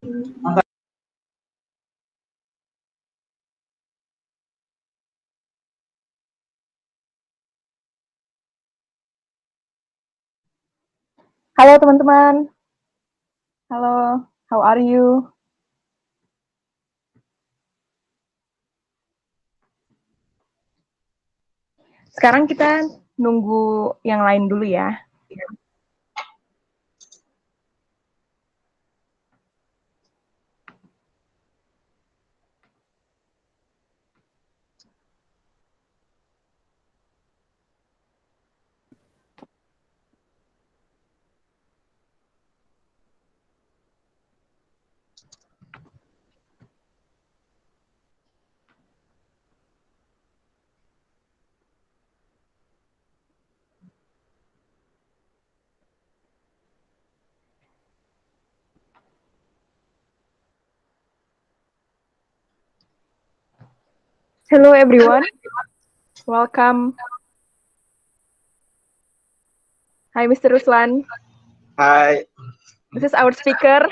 Halo teman-teman. Halo, how are you? Sekarang kita nunggu yang lain dulu ya. Hello everyone, welcome. Hi Mr. Roslan. Hi. This is our speaker.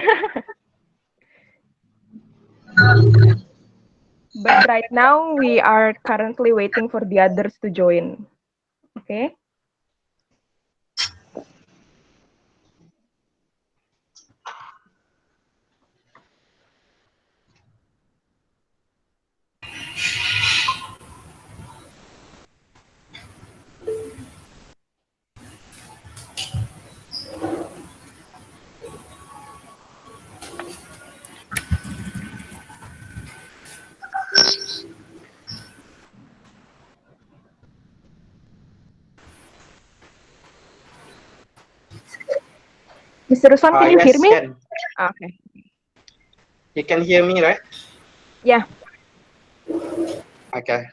But right now we are currently waiting for the others to join. Okay? Mr. Roslan, can you hear me? Can. Okay. You can hear me, right? Yeah. Okay.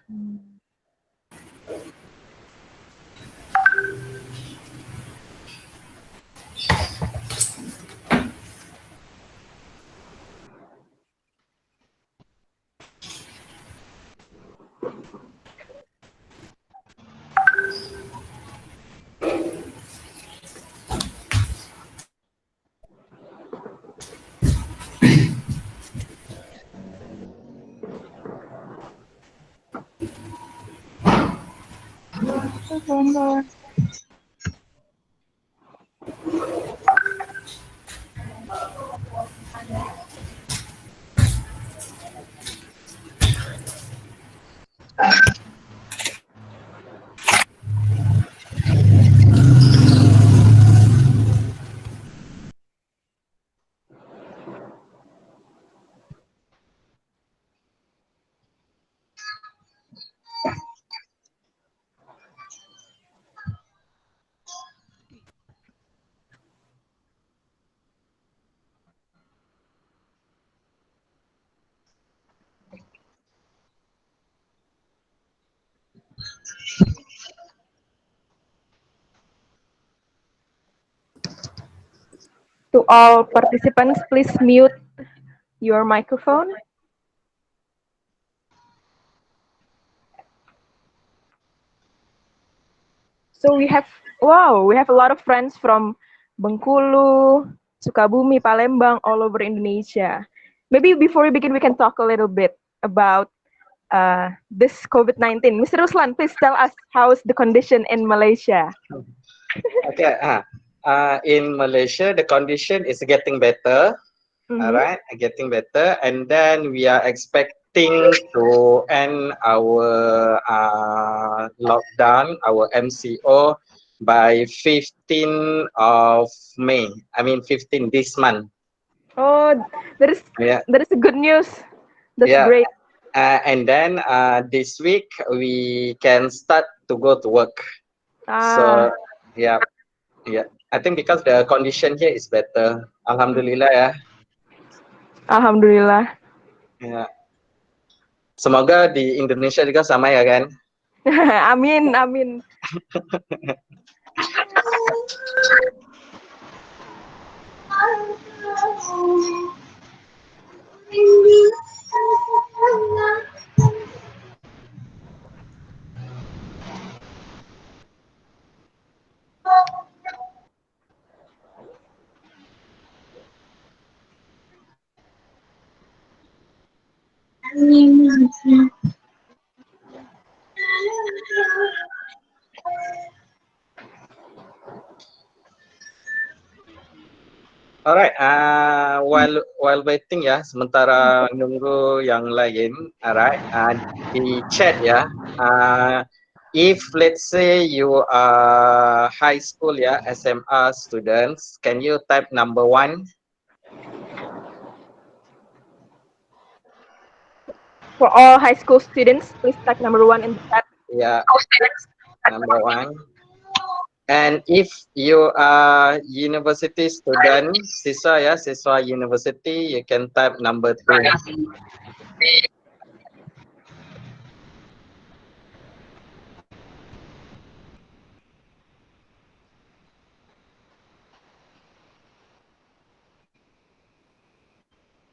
To all participants, please mute your microphone. So we have a lot of friends from Bengkulu, Sukabumi, Palembang, all over Indonesia. Maybe before we begin, we can talk a little bit about this COVID-19. Mr. Ruslan, please tell us how's the condition in Malaysia? Okay. In Malaysia, the condition is getting better. All right, getting better, and then we are expecting to end our lockdown, our MCO, by 15 of May. I mean 15 this month. Oh, that is a good news. That's great. And then this week we can start to go to work. So yeah. I think because the condition here is better. Alhamdulillah ya. Alhamdulillah. Ya. Semoga di Indonesia juga sama ya kan? Amin, amin. Alright, while waiting ya, sementara nunggu yang lain, alright, di chat ya, if let's say you are high school ya, SMA students, can you type number 1? For all high school students, please type number 1 in the chat. Yeah, number 1. And if you are university student, siswa university, you can type number 2.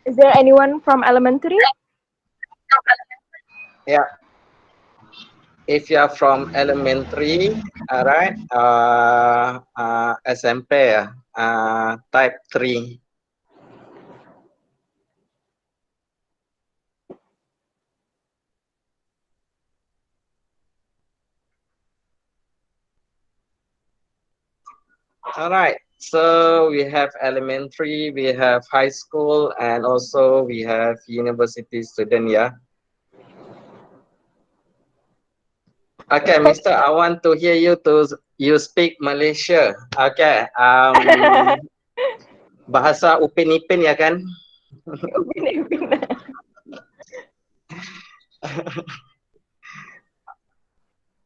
Is there anyone from elementary? Yeah. If you are from elementary, alright, SMP, type 3. Alright, so we have elementary, we have high school, and also we have university student, yeah. Okay, Mister, I want to hear you speak Malaysia. Okay, bahasa Upin Ipin ya kan?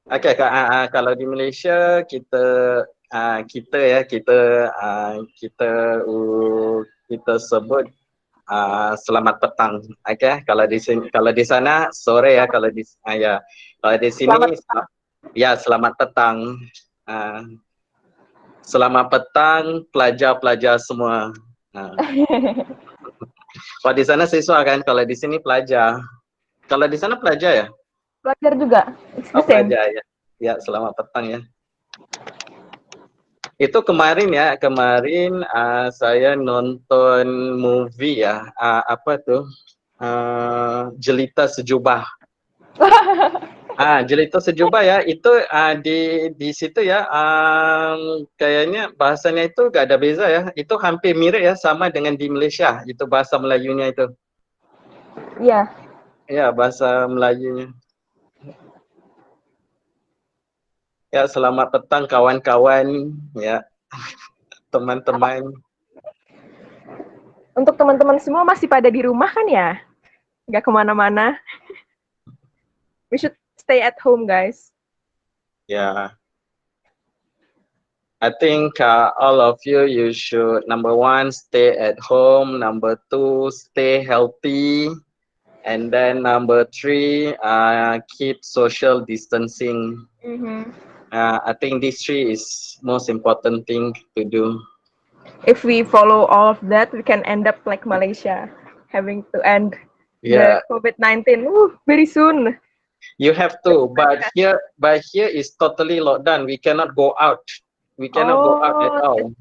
Okay, kalau di Malaysia kita sebut selamat petang. Okay, kalau di sana sore ya, kalau di sini ya selamat petang. Selamat petang pelajar-pelajar semua. Kalau di sana siswa kan, kalau di sini pelajar. Kalau di sana pelajar ya? Pelajar juga. Oh, pelajar ya. Ya, selamat petang ya. Itu kemarin saya nonton movie ya, apa tuh? Jelita Sejubah. Jelita Sejubah ya, itu di situ ya, kayaknya bahasanya itu gak ada beza ya. Itu hampir mirip ya, sama dengan di Malaysia, itu bahasa Melayunya itu. Iya. Ya, bahasa Melayunya. Ya, selamat petang kawan-kawan, ya, teman-teman. Untuk teman-teman semua masih pada di rumah kan ya? Nggak kemana-mana. We should stay at home, guys. Yeah. I think all of you should, number 1, stay at home. Number 2, stay healthy. And then number 3, keep social distancing. I think these 3 is most important thing to do. If we follow all of that, we can end up like Malaysia, having to end the COVID-19 very soon. You have to, but here is totally locked down. We cannot go out. We cannot go out at all.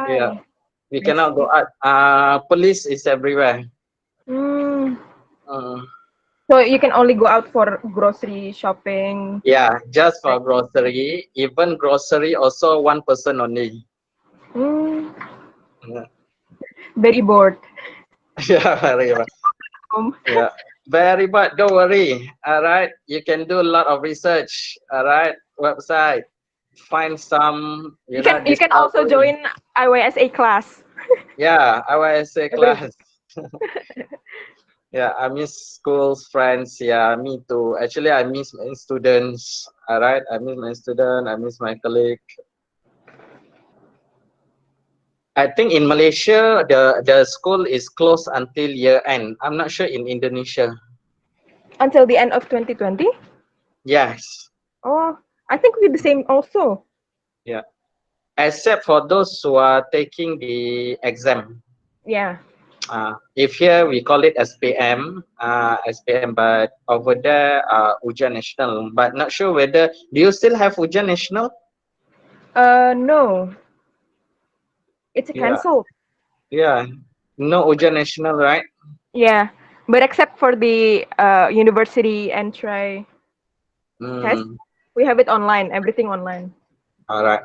Yeah, we cannot go out. Police is everywhere. So you can only go out for grocery shopping. Yeah, just for grocery. Even grocery also 1 person only. Very bored. Yeah, very bored. Yeah, very bored. Don't worry. All right, you can do a lot of research. All right, website. Find some. You can also join IYSA class. Yeah, IYSA class. Yeah, I miss schools, friends. Yeah, me too. Actually, I miss my students. All right, I miss my student. I miss my colleague. I think in Malaysia, the school is closed until year end. I'm not sure in Indonesia. Until the end of 2020? Yes. Oh, I think we're the same also. Yeah. Except for those who are taking the exam. Yeah. If here we call it SPM, but over there, Ujian Nasional. But not sure whether, do you still have Ujian Nasional? No. It's cancelled. Yeah. No Ujian Nasional, right? Yeah. But except for the university entry test, we have it online, everything online. All right.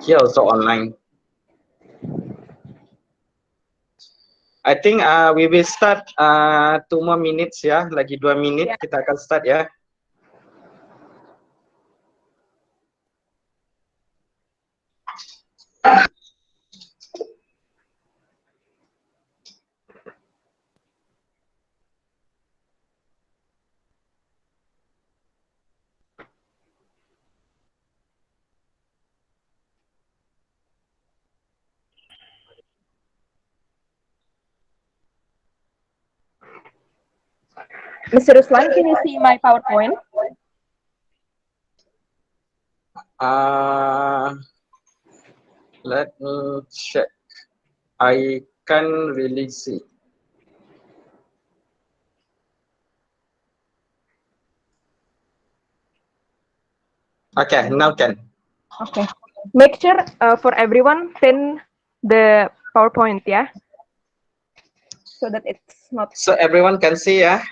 Here also online. I think we will start 2 more minutes ya. Lagi 2 minit kita akan start ya. Mr. Roslan, can you see my PowerPoint? Let me check. I can't really see. Okay, now can. Okay. Make sure for everyone pin the PowerPoint, yeah, so that it's not. So everyone can see ya.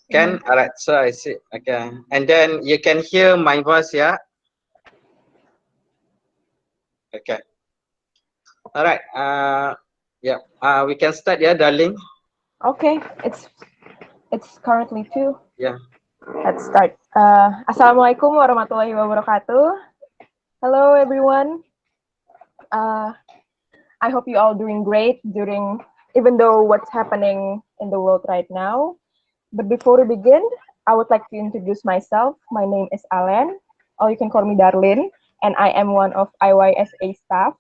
Can? Alright. So I see. Okay. And then you can hear my voice ya. Okay. Alright. Yeah. We can start ya, darling. Okay. It's currently 2. Yeah. Let's start. Assalamualaikum warahmatullahi wabarakatuh. Hello, everyone. I hope you all doing great even though what's happening in the world right now. But before we begin, I would like to introduce myself. My name is Alen, or you can call me Darlin, and I am one of IYSA staff.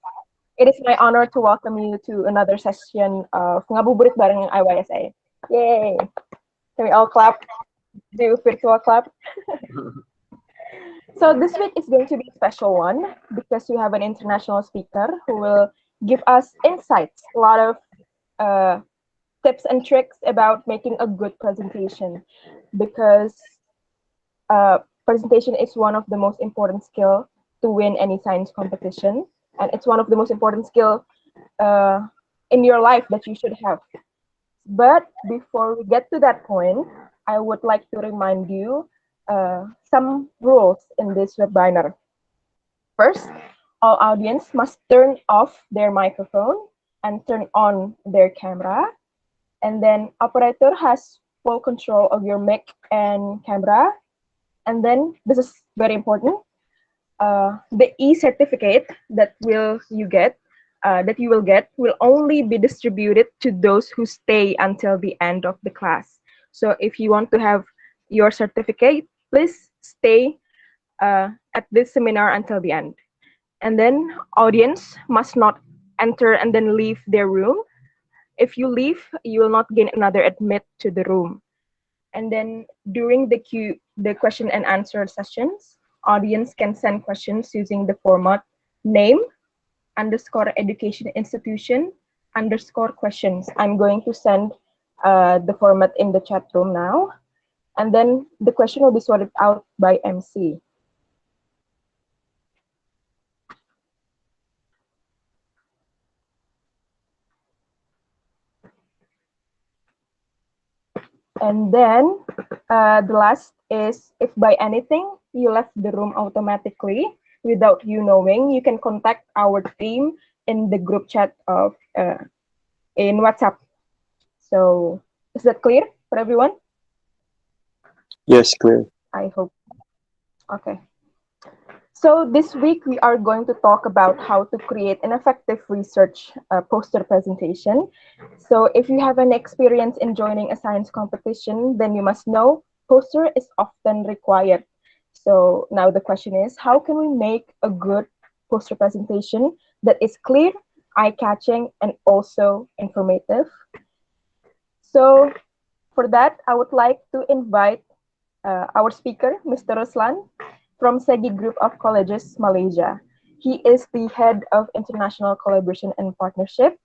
It is my honor to welcome you to another session of Ngabuburit Bareng IYSA. Yay! Can we all clap? Do virtual clap? So this week is going to be a special one because we have an international speaker who will give us insights, a lot of tips and tricks about making a good presentation, because presentation is one of the most important skill to win any science competition, and it's one of the most important skill in your life that you should have. But before we get to that point, I would like to remind you some rules in this webinar. First, all audience must turn off their microphone and turn on their camera. And then operator has full control of your mic and camera. And then this is very important. The e-certificate that you will get will only be distributed to those who stay until the end of the class. So if you want to have your certificate, please stay at this seminar until the end. And then audience must not enter and then leave their room. If you leave, you will not gain another admit to the room. And then during the question and answer sessions, audience can send questions using the format name _ education institution _ questions. I'm going to send the format in the chat room now. And then the question will be sorted out by MC. And then the last is, if by anything you left the room automatically without you knowing, you can contact our team in the group chat of in WhatsApp. So is that clear for everyone? Yes, clear. I hope. Okay. So this week we are going to talk about how to create an effective research poster presentation. So if you have an experience in joining a science competition, then you must know poster is often required. So now the question is, how can we make a good poster presentation that is clear, eye-catching, and also informative? So for that, I would like to invite our speaker, Mr. Roslan, from Segi Group of Colleges, Malaysia. He is the head of international collaboration and partnership.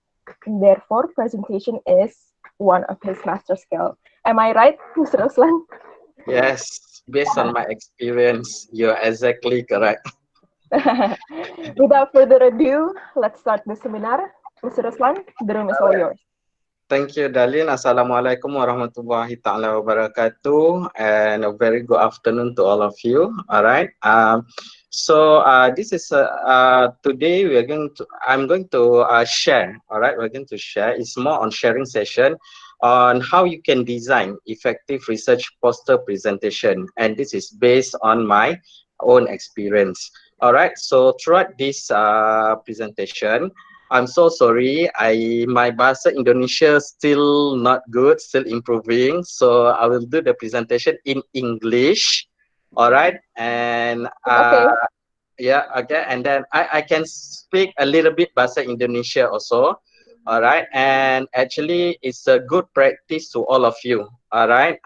And therefore, presentation is one of his master skill. Am I right, Mr. Roslan? Yes, based on my experience, you're exactly correct. Without further ado, let's start the seminar. Mr. Roslan, the room is all yours. Thank you, Darlene. Assalamualaikum warahmatullahi ta'ala wabarakatuh. And a very good afternoon to all of you. All right. This is today I'm going to share. All right. We're going to share. It's more on sharing session on how you can design effective research poster presentation. And this is based on my own experience. All right. So throughout this presentation, I'm so sorry. My bahasa Indonesia still not good, still improving. So I will do the presentation in English. All right, and Okay. yeah, okay, and then I can speak a little bit bahasa Indonesia also. All right, and actually it's a good practice to all of you. All right,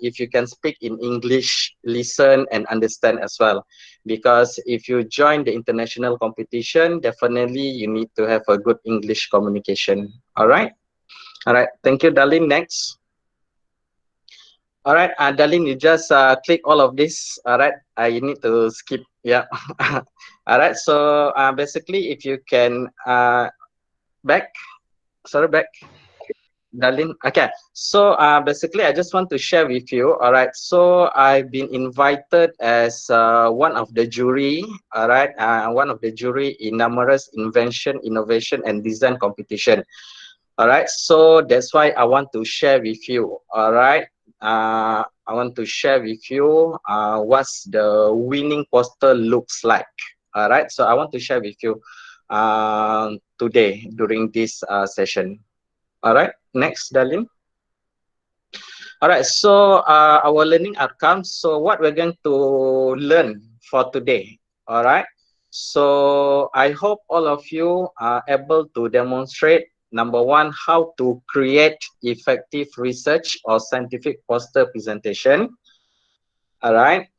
if you can speak in English, listen and understand as well, because if you join the international competition, definitely you need to have a good English communication. All right, thank you, Darlene. Next. All right, Darlene, you just click all of this. All right, you need to skip. Yeah. All right. So basically, if you can back, sorry, back. Darlene. Okay. So basically, I just want to share with you. All right. So I've been invited as one of the jury. All right. One of the jury in numerous invention, innovation, and design competition. All right. So that's why I want to share with you. All right. I want to share with you what's the winning poster looks like. All right. So I want to share with you today during this session. All right, next, Darlene. All right, so our learning outcomes. So what we're going to learn for today. All right. So I hope all of you are able to demonstrate, number one, how to create effective research or scientific poster presentation. All right.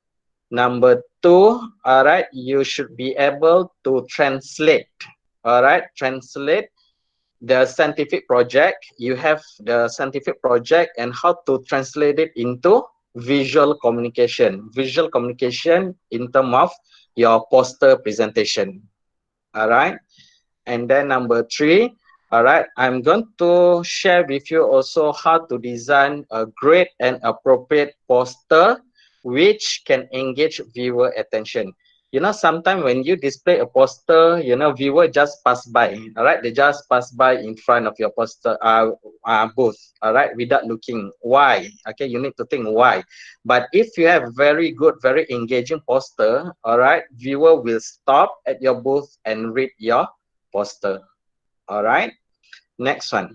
Number two, all right, you should be able to translate. All right, translate the scientific project. You have the scientific project and how to translate it into visual communication in terms of your poster presentation. All right, and then number three, all right, I'm going to share with you also how to design a great and appropriate poster which can engage viewer attention. You know, sometimes when you display a poster, you know, viewer just pass by, all right? They just pass by in front of your poster booth, all right, without looking. Why? Okay, you need to think why. But if you have very good, very engaging poster, all right, viewer will stop at your booth and read your poster. All right, next one.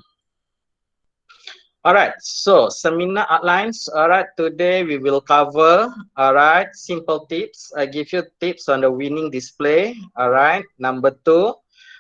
All right, so seminar outlines. All right, today we will cover, all right, simple tips. I give you tips on the winning display. All right, number two,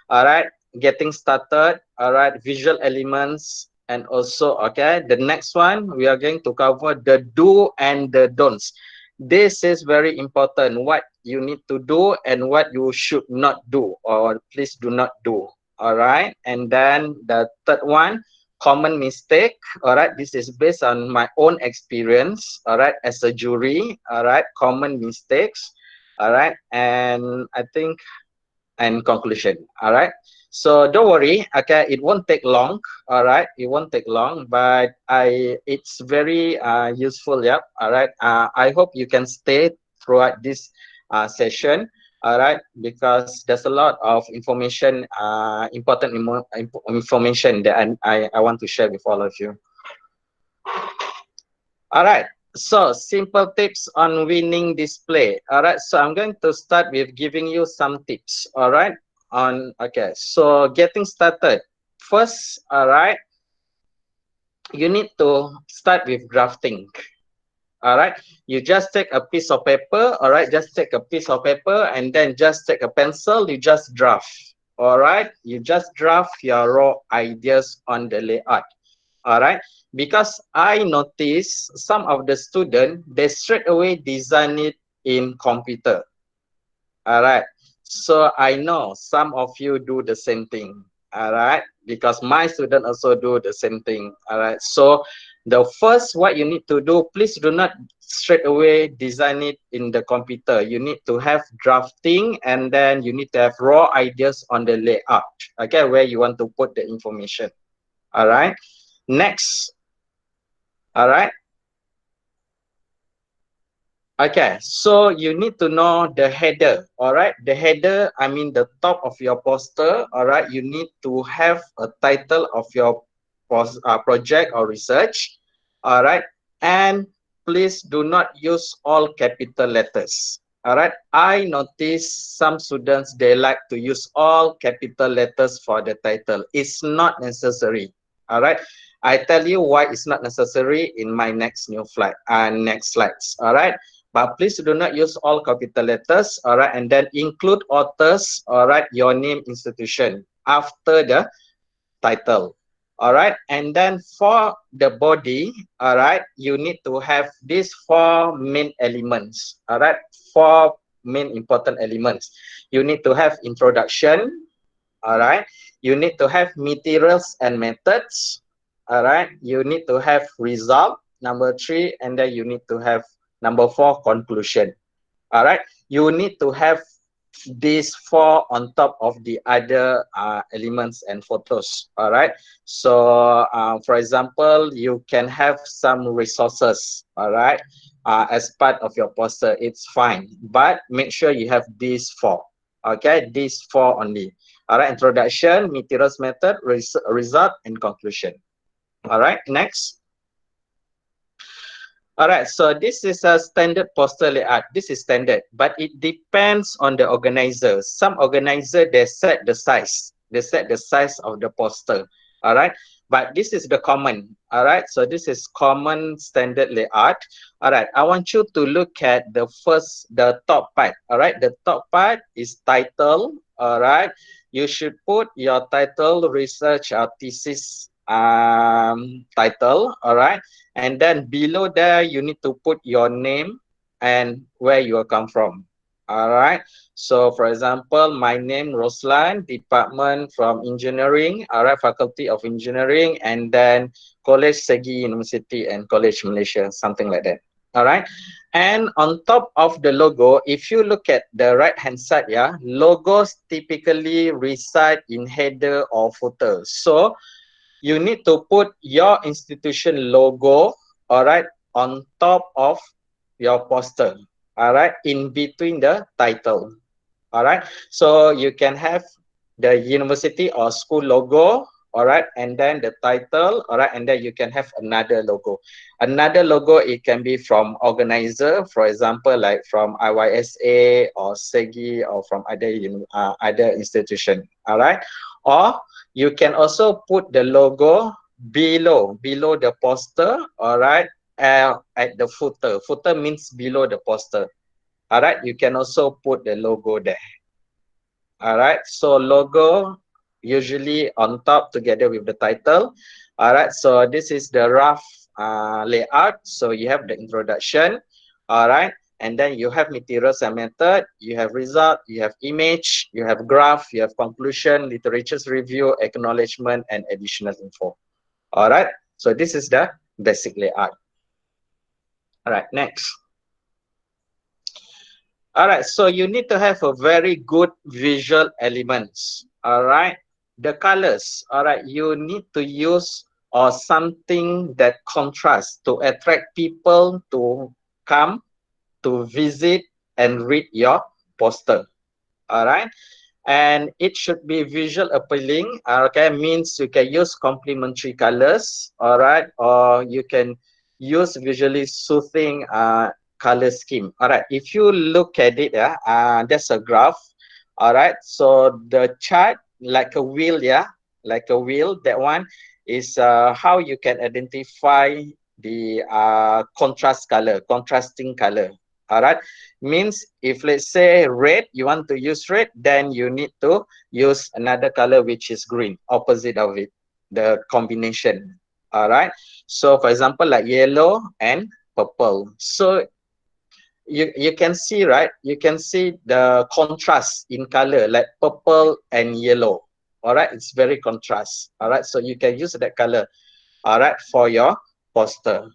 all right, getting started. All right, visual elements. And also, okay, the next one, we are going to cover the do and the don'ts. This is very important, what you need to do and what you should not do or please do not do. All right, and then the third one, common mistake. All right, this is based on my own experience. All right, as a jury. All right, common mistakes. All right, and I think and conclusion. All right, so don't worry. Okay, it won't take long. All right, it won't take long, but it's very useful. Yep. All right, I hope you can stay throughout this session. All right, because there's a lot of information, important information that I want to share with all of you. All right, so simple tips on winning display. All right, so I'm going to start with giving you some tips. All right, okay, so getting started. First, all right, you need to start with drafting. All right, you just take a piece of paper. All right, just take a piece of paper and then just take a pencil. You just draft. All right, you just draft your raw ideas on the layout. All right, because I notice some of the students, they straight away design it in computer. All right, so I know some of you do the same thing. All right, because my student also do the same thing. All right, so the first what you need to do, please do not straight away design it in the computer. You need to have drafting and then you need to have raw ideas on the layout, okay, where you want to put the information. All right, Next. All right. Okay, so you need to know the header. All right, the header, I mean the top of your poster. All right, you need to have a title of your project or research. All right, and please do not use all capital letters. All right, I notice some students, they like to use all capital letters for the title. It's not necessary. All right, I tell you why it's not necessary in my next next slides. All right, but please do not use all capital letters. All right, and then include authors. All right, your name, institution after the title. All right, and then for the body, all right, you need to have these four main elements. All right, four main important elements. You need to have introduction. All right, you need to have materials and methods. All right, you need to have result, number 3, and then you need to have number 4, conclusion. All right, you need to have these 4 on top of the other elements and photos. All right, so for example, you can have some resources. All right, as part of your poster, it's fine, but make sure you have these 4. Okay, these 4 only. All right, introduction, materials, method, result, and conclusion. All right, next. All right, so this is a standard poster layout. This is standard, but it depends on the organizer. Some organizer, they set the size. They set the size of the poster. All right, but this is the common. All right, so this is common standard layout. All right, I want you to look at the top part. All right, the top part is title. All right, you should put your title, research or thesis title. All right, and then below there you need to put your name and where you come from. All right, so for example, my name Roslan, department from engineering. All right, faculty of engineering, and then college Segi University and college Malaysia, something like that. All right, and on top of the logo, if you look at the right hand side, yeah, logos typically reside in header or footer. So you need to put your institution logo, all right, on top of your poster, all right, in between the title. All right, so you can have the university or school logo, all right, and then the title, all right, and then you can have another logo. Another logo, it can be from organizer, for example, like from IYSA or SEGI or from other institution, all right, or you can also put the logo below the poster, all right, at the footer. Footer means below the poster. All right, you can also put the logo there. All right, so logo usually on top together with the title. All right, so this is the rough layout. So you have the introduction. All right, and then you have materials and method, you have result, you have image, you have graph, you have conclusion, literature's review, acknowledgement, and additional info. All right, so this is the basic layout. All right, next. All right, so you need to have a very good visual elements. All right, the colors. All right, you need to use or something that contrasts to attract people to come to visit and read your poster. All right, and it should be visual appealing. Okay, means you can use complementary colors. All right, or you can use visually soothing color scheme. All right, if you look at it, there's a graph. All right, so the chart like a wheel, like a wheel. That one is how you can identify the contrasting color. All right, means if let's say red, you want to use red, then you need to use another color which is green, opposite of it, the combination. All right, so for example, like yellow and purple. So you can see, right? You can see the contrast in color, like purple and yellow. All right, it's very contrast. All right, so you can use that color, all right, for your poster.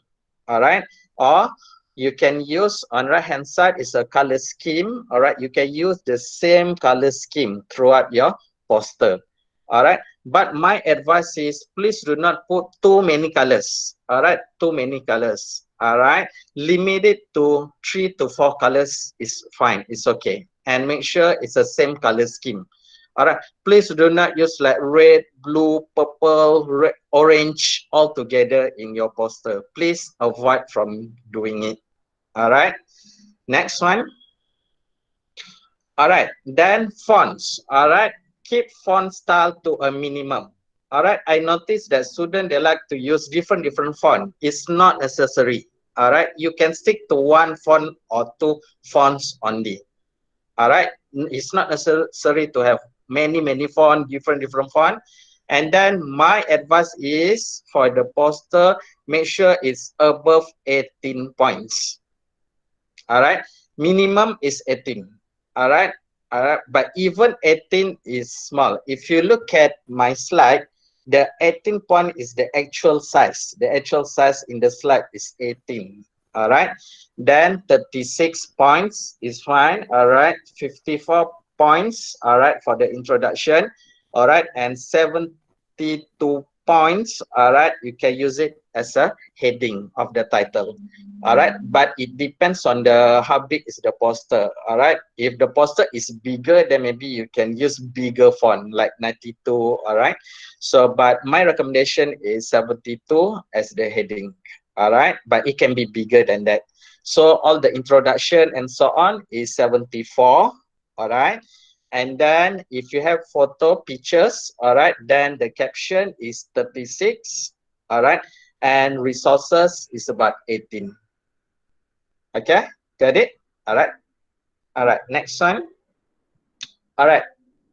All right, or you can use on right hand side is a color scheme. All right, you can use the same color scheme throughout your poster. All right, But my advice is please do not put too many colors. All right, too many colors. All right, limit it to 3 to 4 colors is fine. It's okay, and make sure it's the same color scheme. All right, please do not use like red, blue, purple, red, orange all together in your poster. Please avoid from doing it. All right, next one. All right, then fonts. All right, keep font style to a minimum. All right, I noticed that students, they like to use different font. It's not necessary. All right, you can stick to one font or two fonts only. All right, it's not necessary to have many font, different font. And then my advice is for the poster, make sure it's above 18 points. All right, minimum is 18. All right, but even 18 is small. If you look at my slide, the 18 point is the actual size. The actual size in the slide is 18. All right, then 36 points is fine. All right, 54 points. All right, for the introduction. All right, and 72 points. All right, you can use it as a heading of the title. All right, but it depends on the how big is the poster. All right, if the poster is bigger, then maybe you can use bigger font like 92. All right, so but my recommendation is 72 as the heading. All right, but it can be bigger than that. So all the introduction and so on is 74. All right, and then if you have photo pictures, all right, then the caption is 36. All right, and resources is about 18. Okay, got it? All right. All right, next one. All right,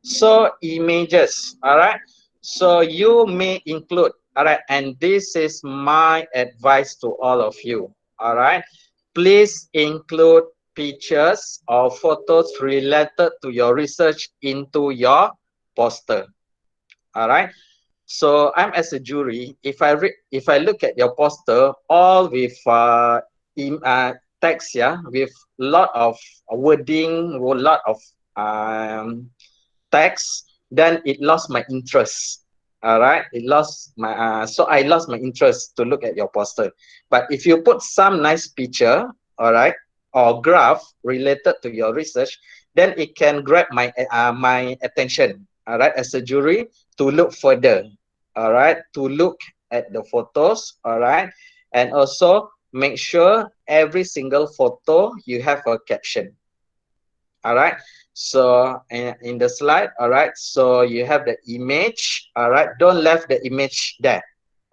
so images. All right, so you may include, all right, and this is my advice to all of you. All right, please include pictures or photos related to your research into your poster. All right, so I'm as a jury, if I look at your poster all with text, yeah, with lot of wording, a lot of text, then it lost my interest. All right, it lost my so I lost my interest to look at your poster. But if you put some nice picture, all right, or graph related to your research, then it can grab my attention. All right, as a jury to look further. All right, to look at the photos. All right, and also make sure every single photo you have a caption. All right, so in the slide, all right, so you have the image. All right, don't leave the image there.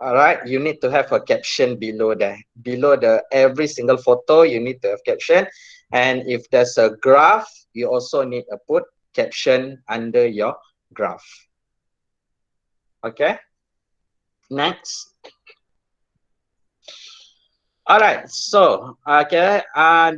All right, you need to have a caption below there. Below the every single photo, you need to have caption. And if there's a graph, you also need to put caption under your graph. Okay, next. All right, so okay,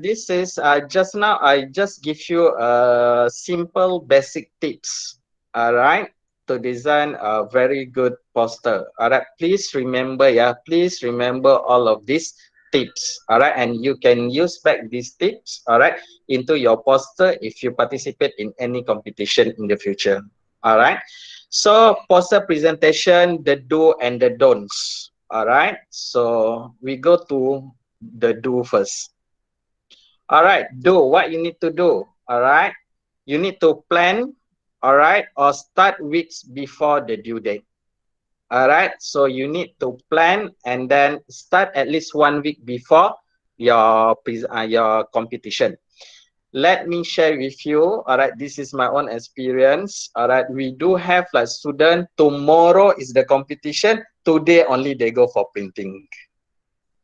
this is just now I just give you a simple basic tips. All right, to design a very good poster. All right, please remember, yeah, please remember all of these tips. All right, and you can use back these tips, all right, into your poster if you participate in any competition in the future. All right, so poster presentation, the do and the don'ts. All right, so we go to the do first. All right, do what you need to do. All right, you need to plan, all right, or start weeks before the due date. All right, so you need to plan and then start at least 1 week before your competition. Let me share with you. All right, this is my own experience. All right, we do have like student, tomorrow is the competition, today only they go for printing.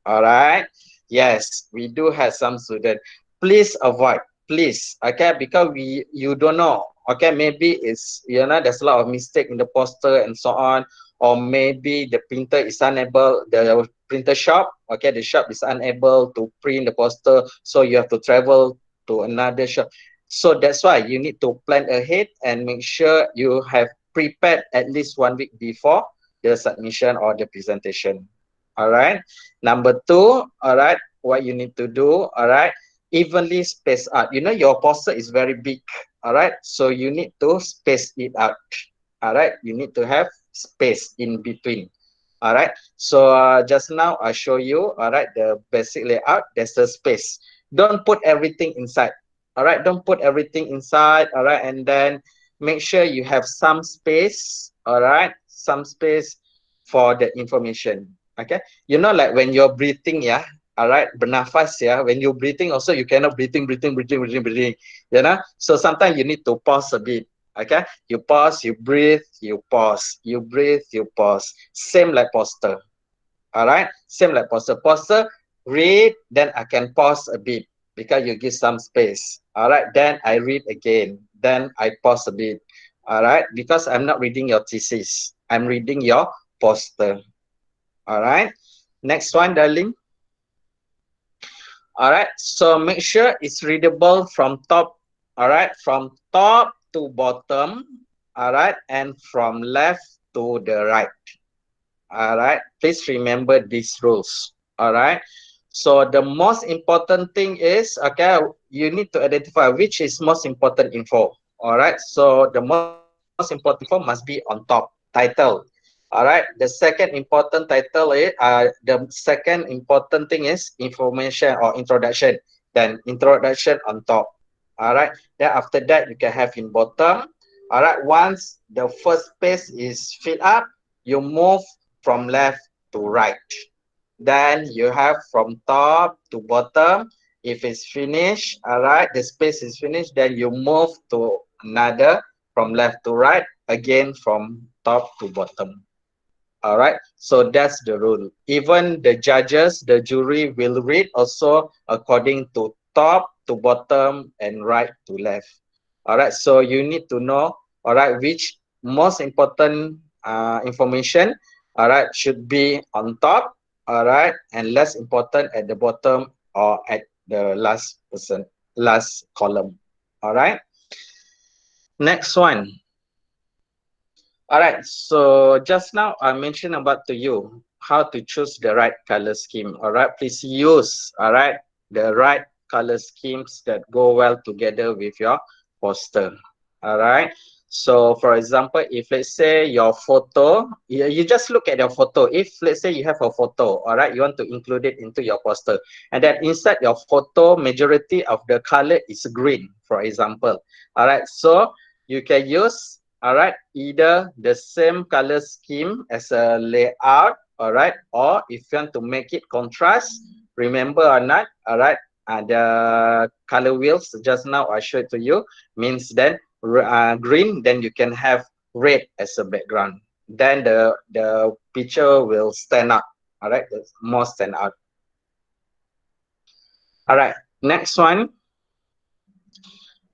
All right, yes, we do have some student. Please avoid, please, okay, because you don't know. Okay, maybe it's, you know, there's a lot of mistake in the poster and so on, or maybe the printer is unable, the printer shop, okay, the shop is unable to print the poster, so you have to travel to another shop. So that's why you need to plan ahead and make sure you have prepared at least 1 week before the submission or the presentation. All right, number two, all right, what you need to do, all right, evenly space out. You know, your poster is very big, all right, so you need to space it out. All right, you need to have space in between. All right, so just now I show you, all right, the basic layout. There's a space. Don't put everything inside. All right, don't put everything inside. All right, and then make sure you have some space. All right, some space for the information. Okay, you know, like when you're breathing, yeah. All right, bernafas, yeah. When you're breathing, also you cannot breathing. You know, so sometimes you need to pause a bit. Okay, you pause, you breathe, you pause, you breathe, you pause. Same like poster. All right, same like poster. Poster, read, then I can pause a bit because you give some space. All right, then I read again, then I pause a bit. All right, because I'm not reading your thesis, I'm reading your poster. All right, next one, darling. All right, so make sure it's readable from top. All right, from top to bottom. All right, and from left to the right. All right, please remember these rules. All right, so the most important thing is, okay, you need to identify which is most important info. All right, so the most important info must be on top. Title. All right, the second important title is the second important thing is information or introduction. Then introduction on top. All right, then after that you can have in bottom. All right, once the first page is filled up, you move from left to right. Then you have from top to bottom. If it's finished, all right, the space is finished, then you move to another from left to right, again from top to bottom. All right, so that's the rule. Even the judges, the jury will read also according to top to bottom and right to left. All right, so you need to know, all right, which most important information, all right, should be on top, all right, and less important at the bottom or at the last column. All right, next one. All right, so just now I mentioned about to you how to choose the right color scheme. All right, please use, all right, the right color schemes that go well together with your poster. All right, so for example, if let's say your photo, you just look at your photo. If let's say you have a photo, all right, you want to include it into your poster, and then inside your photo, majority of the color is green, for example. All right, so you can use, all right, either the same color scheme as a layout, all right, or if you want to make it contrast, remember or not, all right, the color wheels just now I showed to you means then green, then you can have red as a background, then the picture will stand out. All right, more stand out. All right, next one.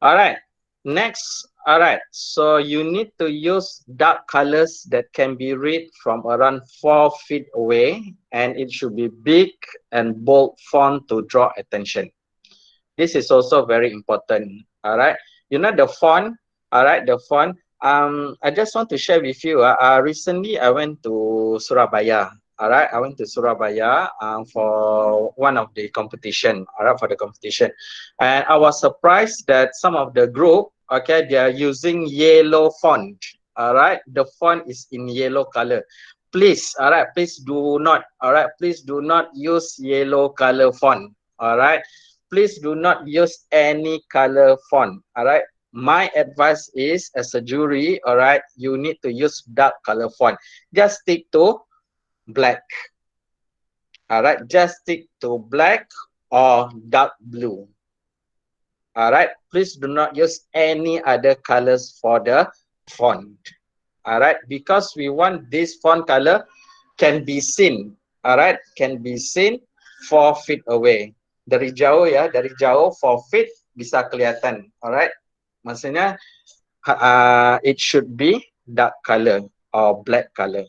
All right, next. All right, so you need to use dark colors that can be read from around 4 feet away, and it should be big and bold font to draw attention. This is also very important. All right, you know the font. All right, the font. I just want to share with you. Recently I went to Surabaya. All right, I went to Surabaya for one of the competition. All right, for the competition, and I was surprised that some of the group, okay, they are using yellow font. All right, the font is in yellow color. Please, all right, please do not. All right, please do not use yellow color font. All right, please do not use any color font. All right, my advice is, as a jury, all right, you need to use dark color font. Just stick to black. All right, just stick to black or dark blue. All right, please do not use any other colors for the font. All right, because we want this font color can be seen. All right, can be seen 4 feet away. Dari jauh ya, dari jauh 4 feet bisa kelihatan. Alright, maksudnya it should be dark color or black color.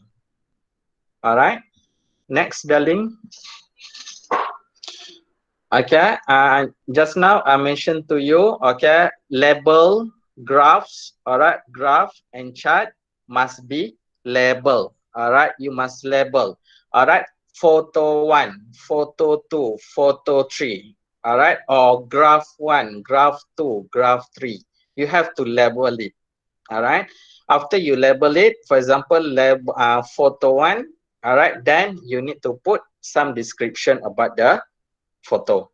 Alright, next darling. Okay, just now I mentioned to you, okay, label graphs, alright, graph and chart must be labeled. Alright, you must label. Alright, photo 1, photo 2, photo 3, all right, or graph 1, graph 2, graph 3. You have to label it, all right. After you label it, for example, photo 1, all right, then you need to put some description about the photo.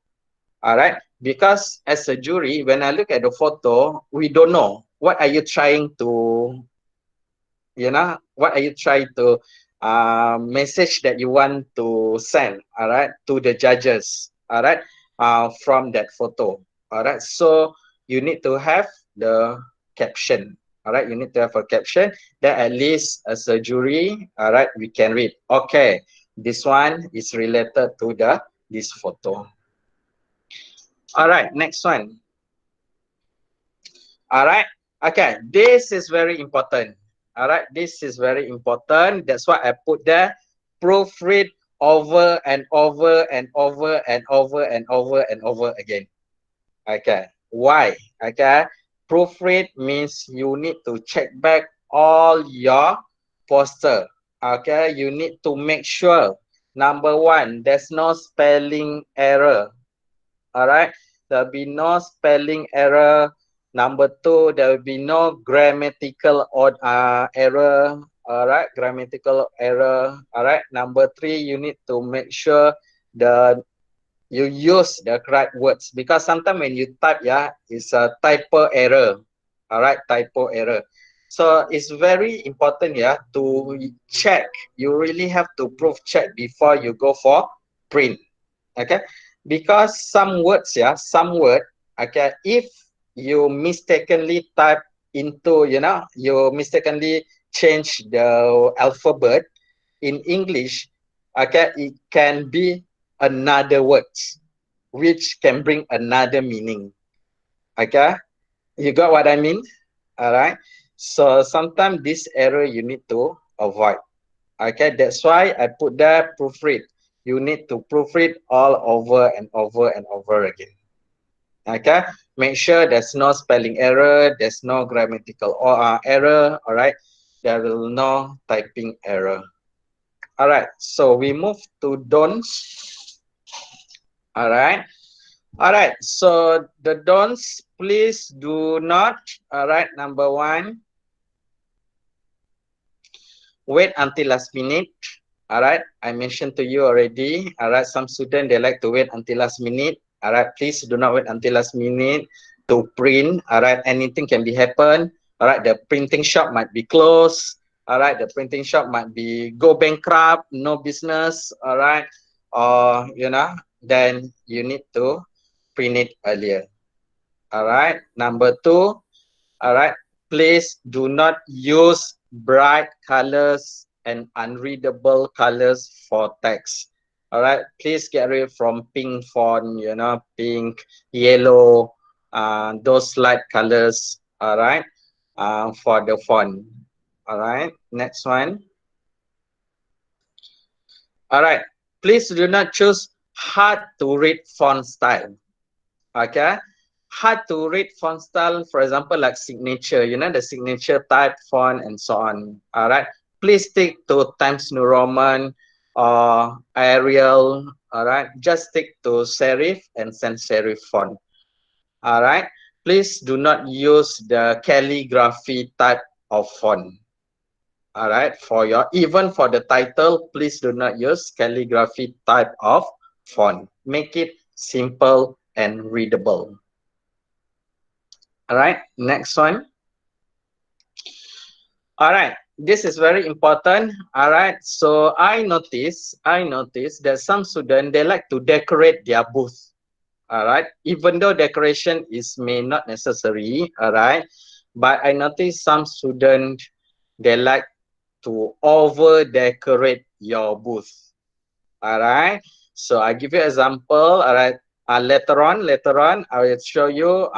All right, because as a jury, when I look at the photo, we don't know what are you trying to, what are you trying to message that you want to send, all right, to the judges, all right, from that photo. All right, so you need to have the caption. All right, you need to have a caption that at least as a jury, all right, we can read. Okay, this one is related to this photo. All right, next one. All right, okay, this is very important. All right, this is very important. That's why I put there, proofread over and over and over and over and over and over again. Okay, why? Okay, proofread means you need to check back all your poster. Okay, you need to make sure, number one, there's no spelling error. All right, there'll be no spelling error. Number two, there will be no grammatical error. All right, grammatical error. All right, number three, you need to make sure you use the correct words, because sometimes when you type, it's a typo error. All right, typo error. So it's very important to check. You really have to proof check before you go for print. Okay, because some words, okay, if you mistakenly type into, you mistakenly change the alphabet in English, okay, it can be another words which can bring another meaning. Okay, you got what I mean? All right, so sometimes this error you need to avoid. Okay, that's why I put there proofread. You need to proofread all over and over and over again. Okay, make sure there's no spelling error, there's no grammatical error. All right, there will no typing error. All right, so we move to don'ts. All right. All right, so the don'ts, please do not, all right, number one, wait until last minute. All right, I mentioned to you already. All right, some students, they like to wait until last minute. All right, please do not wait until last minute to print. All right, anything can be happen. All right, the printing shop might be closed. All right, the printing shop might be go bankrupt, no business. All right, or then you need to print it earlier. All right, number two, all right, please do not use bright colors and unreadable colors for text. All right, please get rid from pink font, pink, yellow, those light colors. All right, for the font. All right, next one. All right, please do not choose hard to read font style. Okay, hard to read font style, for example, like signature, the signature type font and so on. All right, please stick to Times New Roman or Arial. All right, just stick to serif and sans serif font. All right, please do not use the calligraphy type of font. All right, even for the title, please do not use calligraphy type of font. Make it simple and readable. All right, next one. All right, this is very important. All right, so I noticed that some students, they like to decorate their booth. All right, even though decoration may not necessary. All right, but I noticed some students, they like to over decorate your booth. All right, so I give you example. All right, later on I will show you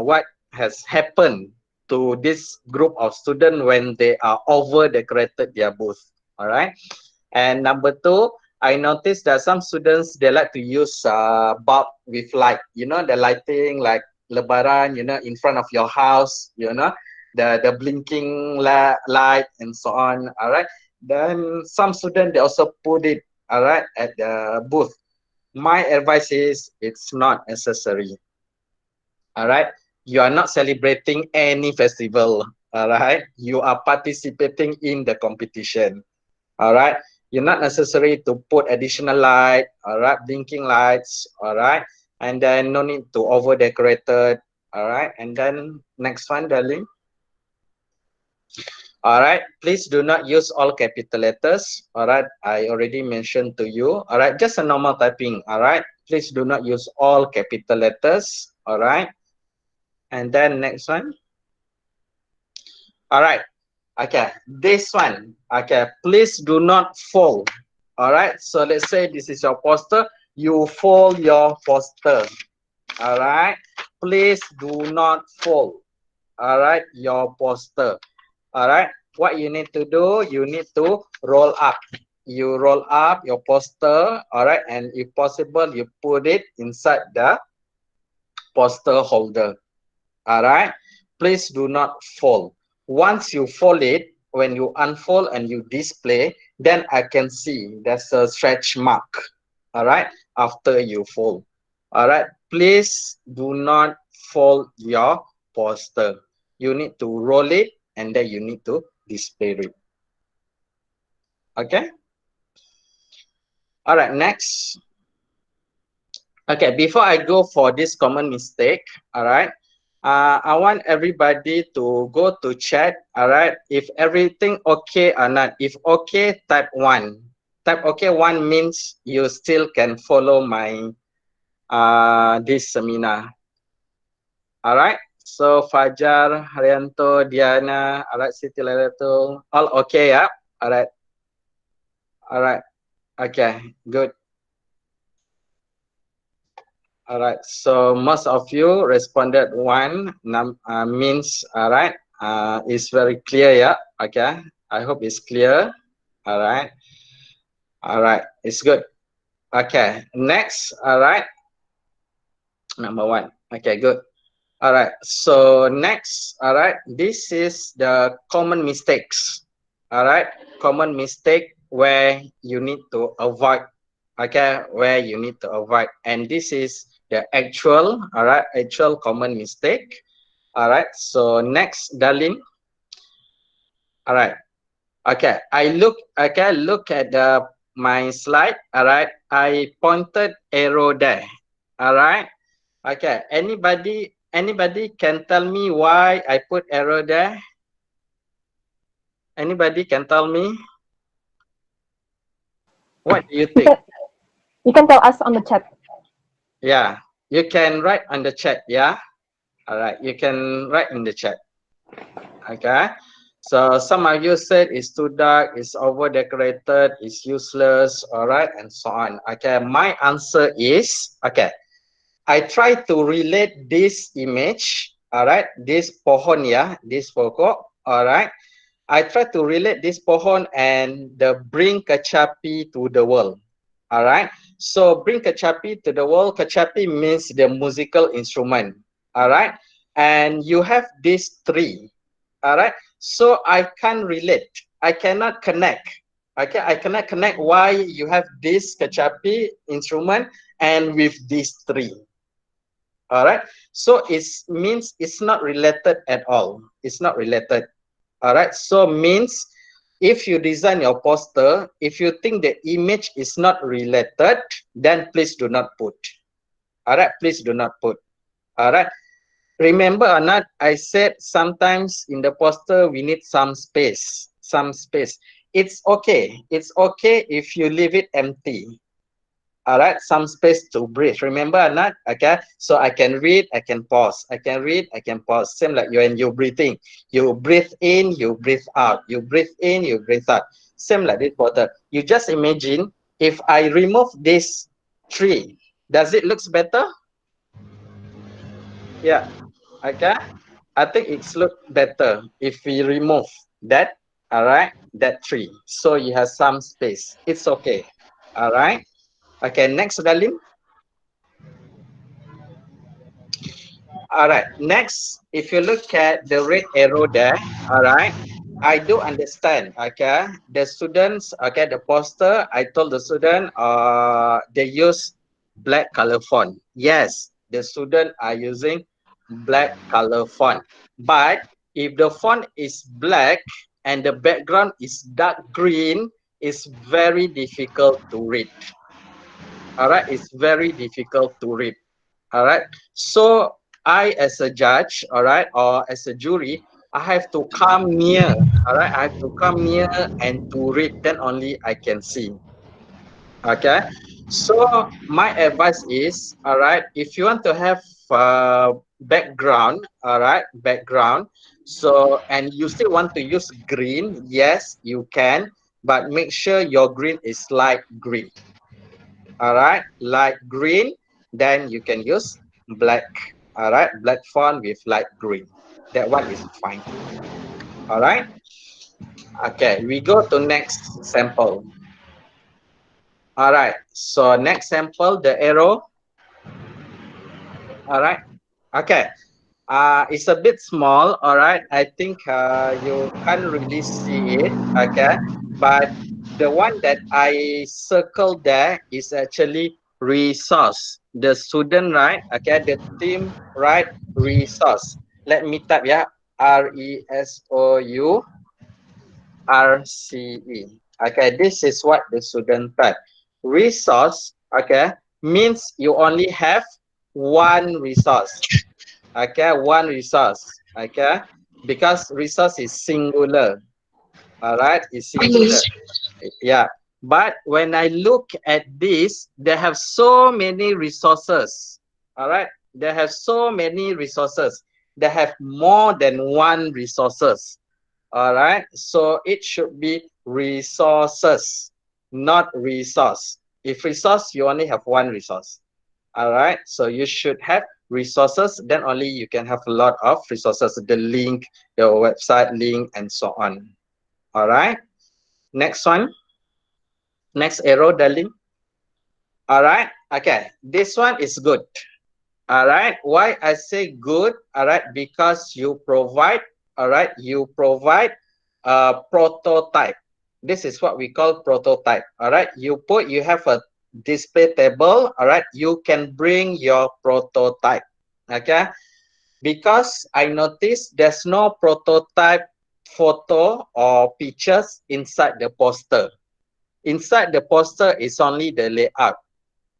what has happened to this group of students when they are over decorated their booth. All right, and number two, I noticed that some students, they like to use bulb with light, the lighting like lebaran, in front of your house, the blinking light and so on. All right, then some students, they also put it, all right, at the booth. My advice is it's not necessary. All right, you are not celebrating any festival. all right, you are participating in the competition, all right. You're not necessary to put additional light, all right, blinking lights, all right, and then no need to over decorated, all right. And then next one, darling. All right, please do not use all capital letters. All right, I already mentioned to you. All right, just a normal typing. All right, please do not use all capital letters. All right, and then next one. All right, okay, this one. Okay, please do not fold. All right, so let's say this is your poster. You fold your poster. All right, please do not fold. All right, your poster. All right, what you need to do, you need to roll up. You roll up your poster, all right, and if possible, you put it inside the poster holder. All right, please do not fold. Once you fold it, when you unfold and you display, then I can see there's a stretch mark. All right, after you fold. All right, please do not fold your poster. You need to roll it and then you need to display it. Okay. All right, next. Okay, before I go for this common mistake, all right, I want everybody to go to chat, all right, if everything okay or not. If okay, type 1. Type okay 1 means you still can follow my this seminar. All right, so Fajar, Haryanto, Diana, all right, Siti Lalatul, all okay, yeah? All right. All right. Okay, good. All right. So most of you responded 1 means, all right. It's very clear, yeah. Okay. I hope it's clear. All right. All right. It's good. Okay. Next. All right. Number 1. Okay, good. All right. So next. All right. This is the common mistakes. All right. Common mistake where you need to avoid. Okay, where you need to avoid, and this is the actual, all right, actual common mistake. All right, so next, darling. All right, okay, look at the my slide. All right, I pointed arrow there. All right, okay, anybody can tell me why I put arrow there? Anybody can tell me? What do you think? You can tell us on the chat. Yeah, you can write on the chat. Yeah. All right, you can write in the chat. Okay, so some of you said it's too dark, it's over decorated, it's useless, all right, and so on. Okay, my answer is, okay, I try to relate this image, all right, this pohon, yeah, this pokok, all right. I try to relate this pohon and the bring kecapi to the world. All right. So bring kecapi to the world. Kecapi means the musical instrument. All right. And you have these 3. All right. So I can't relate. I cannot connect. Okay. I cannot connect why you have this kecapi instrument and with these 3. All right. So it means it's not related at all. It's not related. All right, so means if you design your poster, if you think the image is not related, then please do not put. All right, please do not put. All right, remember or not, I said sometimes in the poster we need some space, It's okay. It's okay if you leave it empty. All right, some space to breathe. Remember or not? Okay, so I can read, I can pause. I can read, I can pause. Same like when you're breathing. You breathe in, you breathe out. You breathe in, you breathe out. Same like this water. You just imagine if I remove this tree, does it looks better? Yeah. Okay. I think it's look better if we remove that. All right, that tree. So you have some space. It's okay. All right. Okay. Next, darling. All right. Next, if you look at the red arrow there, all right, I do understand. Okay, the students, okay, the poster, I told the student, they use black color font. Yes, the student are using black color font, but if the font is black and the background is dark green, it's very difficult to read. All right, it's very difficult to read. All right, so I, as a judge, all right, or as a jury, I have to come near. All right, I have to come near and to read. Then only I can see. Okay, so my advice is, all right, if you want to have background, all right, background, so and you still want to use green, yes, you can, but make sure your green is light green. All right, light green, then you can use black. All right, black font with light green. That one is fine. All right. Okay, we go to next sample. All right. So next sample, the arrow. All right. Okay. It's a bit small. All right. I think you can't really see it. Okay. But the one that I circled there is actually resource. The student, right? Okay. The team, right? Resource. Let me type, yeah. RESOU RCE. Okay. This is what the student type. Resource, okay, means you only have one resource. Okay, one resource. Okay, because resource is singular. All right, is singular. Yeah, but when I look at this, they have so many resources. All right, they have so many resources. They have more than one resources. All right, so it should be resources, not resource. If resource, you only have one resource. All right, so you should have resources, then only you can have a lot of resources, the link, the website link, and so on. All right, next one, next arrow, darling. All right, okay, this one is good. All right, why I say good? All right, because you provide, all right, you provide a prototype. This is what we call prototype. All right, you have a display table. All right, you can bring your prototype. Okay, because I noticed there's no prototype photo or pictures inside the poster. Inside the poster is only the layout.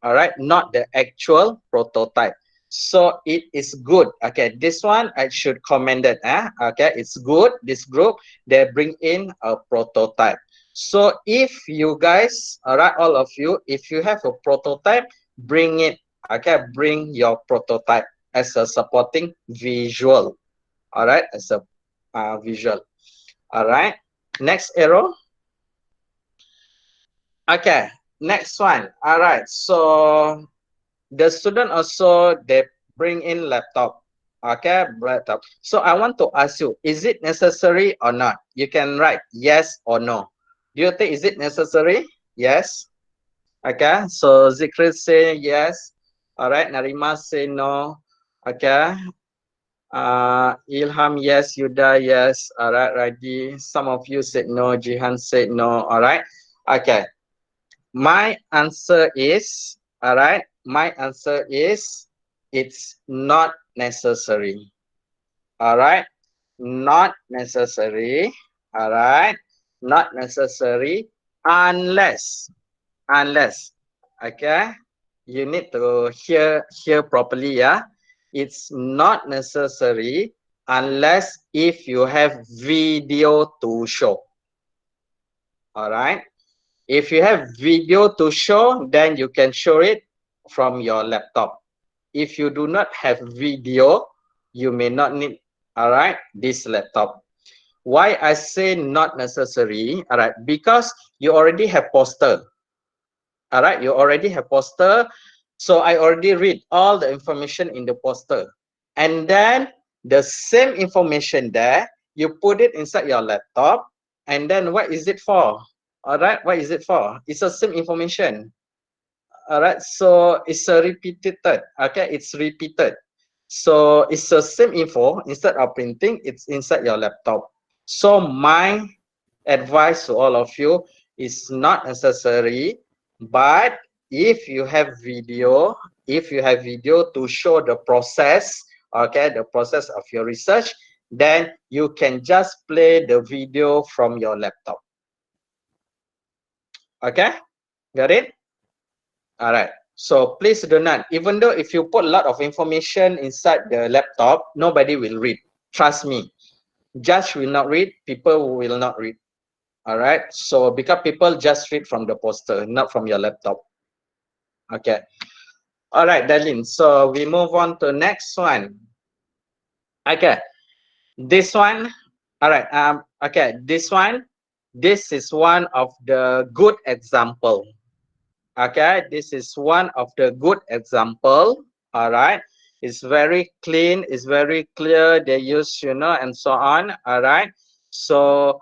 All right, not the actual prototype. So it is good. Okay, this one I should commend it. Okay, it's good. This group, they bring in a prototype. So if you guys, all right, all of you, if you have a prototype, bring it. Okay, bring your prototype as a supporting visual. All right, as a visual. All right, next arrow. Okay, next one. All right, so the student also, they bring in laptop. Okay, laptop. So I want to ask you, is it necessary or not? You can write yes or no. Do you think, is it necessary? Yes. Okay, so Zikri say yes. All right, Narima say no. Okay. Ilham, yes. Yuda, yes. All right, Raji. Some of you said no. Jihan said no. All right. Okay. My answer is, all right, my answer is, it's not necessary. All right, not necessary. All right, not necessary unless, okay, you need to hear properly, yeah. It's not necessary unless if you have video to show. All right. If you have video to show, then you can show it from your laptop. If you do not have video, you may not need, all right, this laptop. Why I say not necessary, all right, because you already have poster. All right, you already have poster. So I already read all the information in the poster. And then the same information there, you put it inside your laptop. And then what is it for? All right, what is it for? It's the same information. All right, so it's a repeated. Okay, it's repeated. So it's the same info. Instead of printing, it's inside your laptop. So my advice to all of you is not necessary, but if you have video, to show the process, okay, the process of your research, then you can just play the video from your laptop. Okay, got it? All right. So please do not, even though if you put a lot of information inside the laptop, nobody will read. Trust me. Judge will not read, people will not read. All right. So because people just read from the poster, not from your laptop. Okay. All right, Darlene. So we move on to next one. Okay. This one. All right. Okay. This one. This is one of the good example. Okay, this is one of the good example. All right, it's very clean, it's very clear, they use, you know, and so on. All right, so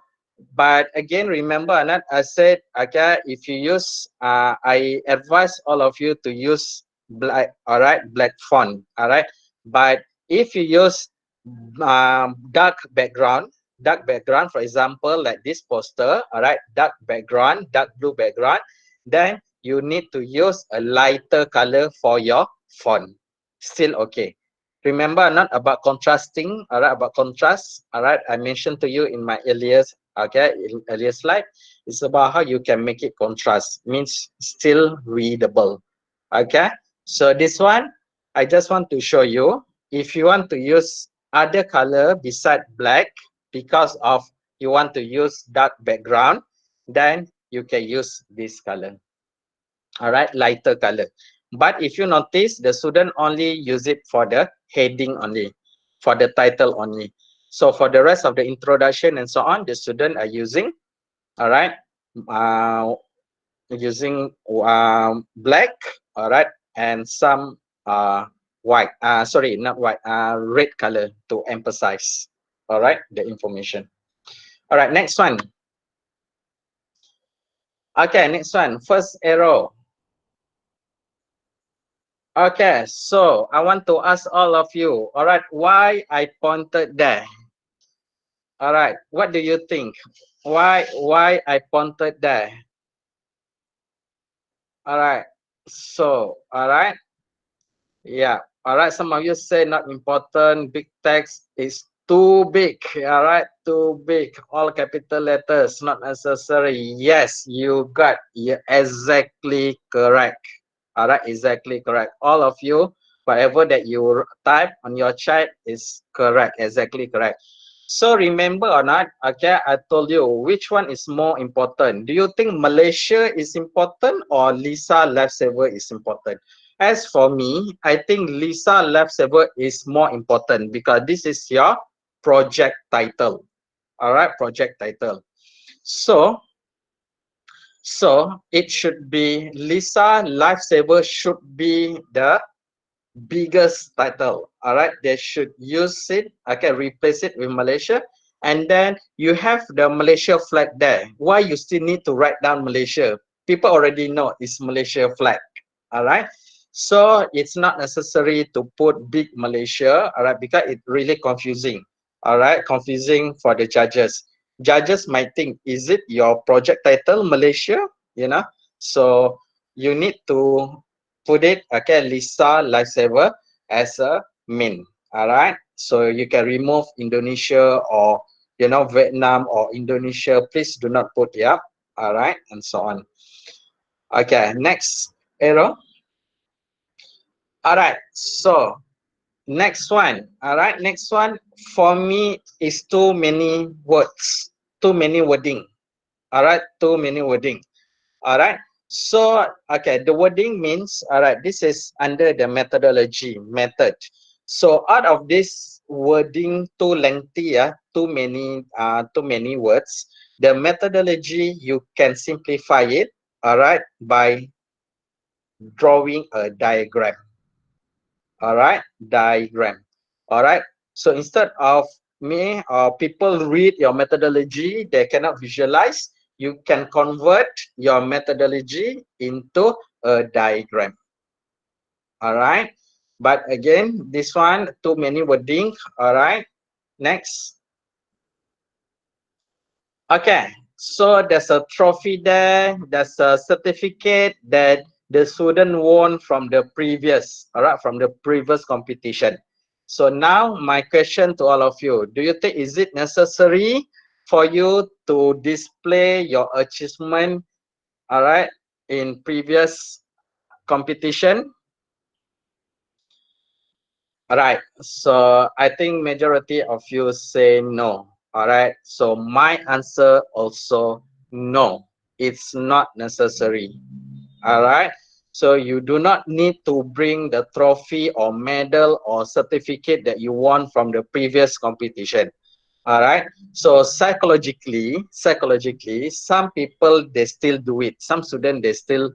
but again, remember, not I said, okay, if you use I advise all of you to use black, all right, black font. All right, but if you use dark background, for example, like this poster, all right, dark background, dark blue background, then you need to use a lighter color for your font. Still okay. Remember, not about contrasting, all right, about contrast, all right, I mentioned to you in my earlier, okay, in earlier slide, it's about how you can make it contrast, means still readable. Okay, so this one, I just want to show you, if you want to use other color beside black, because of you want to use dark background, then you can use this color. All right, lighter color. But if you notice, the student only use it for the heading only, for the title only. So for the rest of the introduction and so on, the student are using, all right, using black, all right, and some white, sorry, not white, red color to emphasize, all right, the information. All right, next one. Okay, next one, first arrow. Okay, so I want to ask all of you, all right, why I pointed there? All right, what do you think? Why I pointed there? All right, so, all right, yeah, all right, some of you say not important, big text is too big, all right, too big, all capital letters, not necessary. Yes, you got, yeah, exactly correct. All right, exactly correct. All of you, whatever that you type on your chat is correct, exactly correct. So remember or not, okay, I told you which one is more important. Do you think Malaysia is important or Lisa Lifesaver is important? As for me, I think Lisa Lifesaver is more important because this is your project title. All right, project title. So it should be Lisa Lifesaver should be the biggest title. All right, they should use it. Okay, replace it with Malaysia, and then you have the Malaysia flag there. Why you still need to write down Malaysia? People already know it's Malaysia flag. All right, so it's not necessary to put big Malaysia. All right, because it's really confusing. All right, confusing for the judges. Judges might think, is it your project title Malaysia? You know, so you need to put it, okay, Lisa Lifesaver as a main. All right, so you can remove Indonesia or, you know, Vietnam or Indonesia. Please do not put, yeah. All right, and so on. Okay, next arrow. All right, so next one. All right, next one for me is too many words, too many wording. All right, too many wording. All right, so okay, the wording means, all right, this is under the methodology method. So out of this wording too lengthy, too many words, the methodology you can simplify it, all right, by drawing a diagram. All right, diagram. All right, so instead of me or people read your methodology, they cannot visualize, you can convert your methodology into a diagram. All right, but again, this one too many wording. All right, next. Okay, so there's a trophy there, there's a certificate that the student won from the previous, all right, from the previous competition. So now my question to all of you, do you think is it necessary for you to display your achievement, all right, in previous competition? All right, so I think majority of you say no. All right, so my answer also no. It's not necessary. All right, so you do not need to bring the trophy or medal or certificate that you won from the previous competition. All right, so psychologically, some people they still do it. Some students they still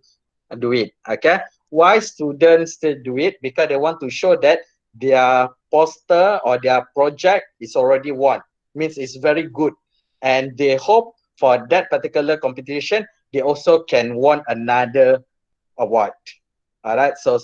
do it. Okay, why students still do it? Because they want to show that their poster or their project is already won, means it's very good, and they hope for that particular competition they also can won another award. All right, so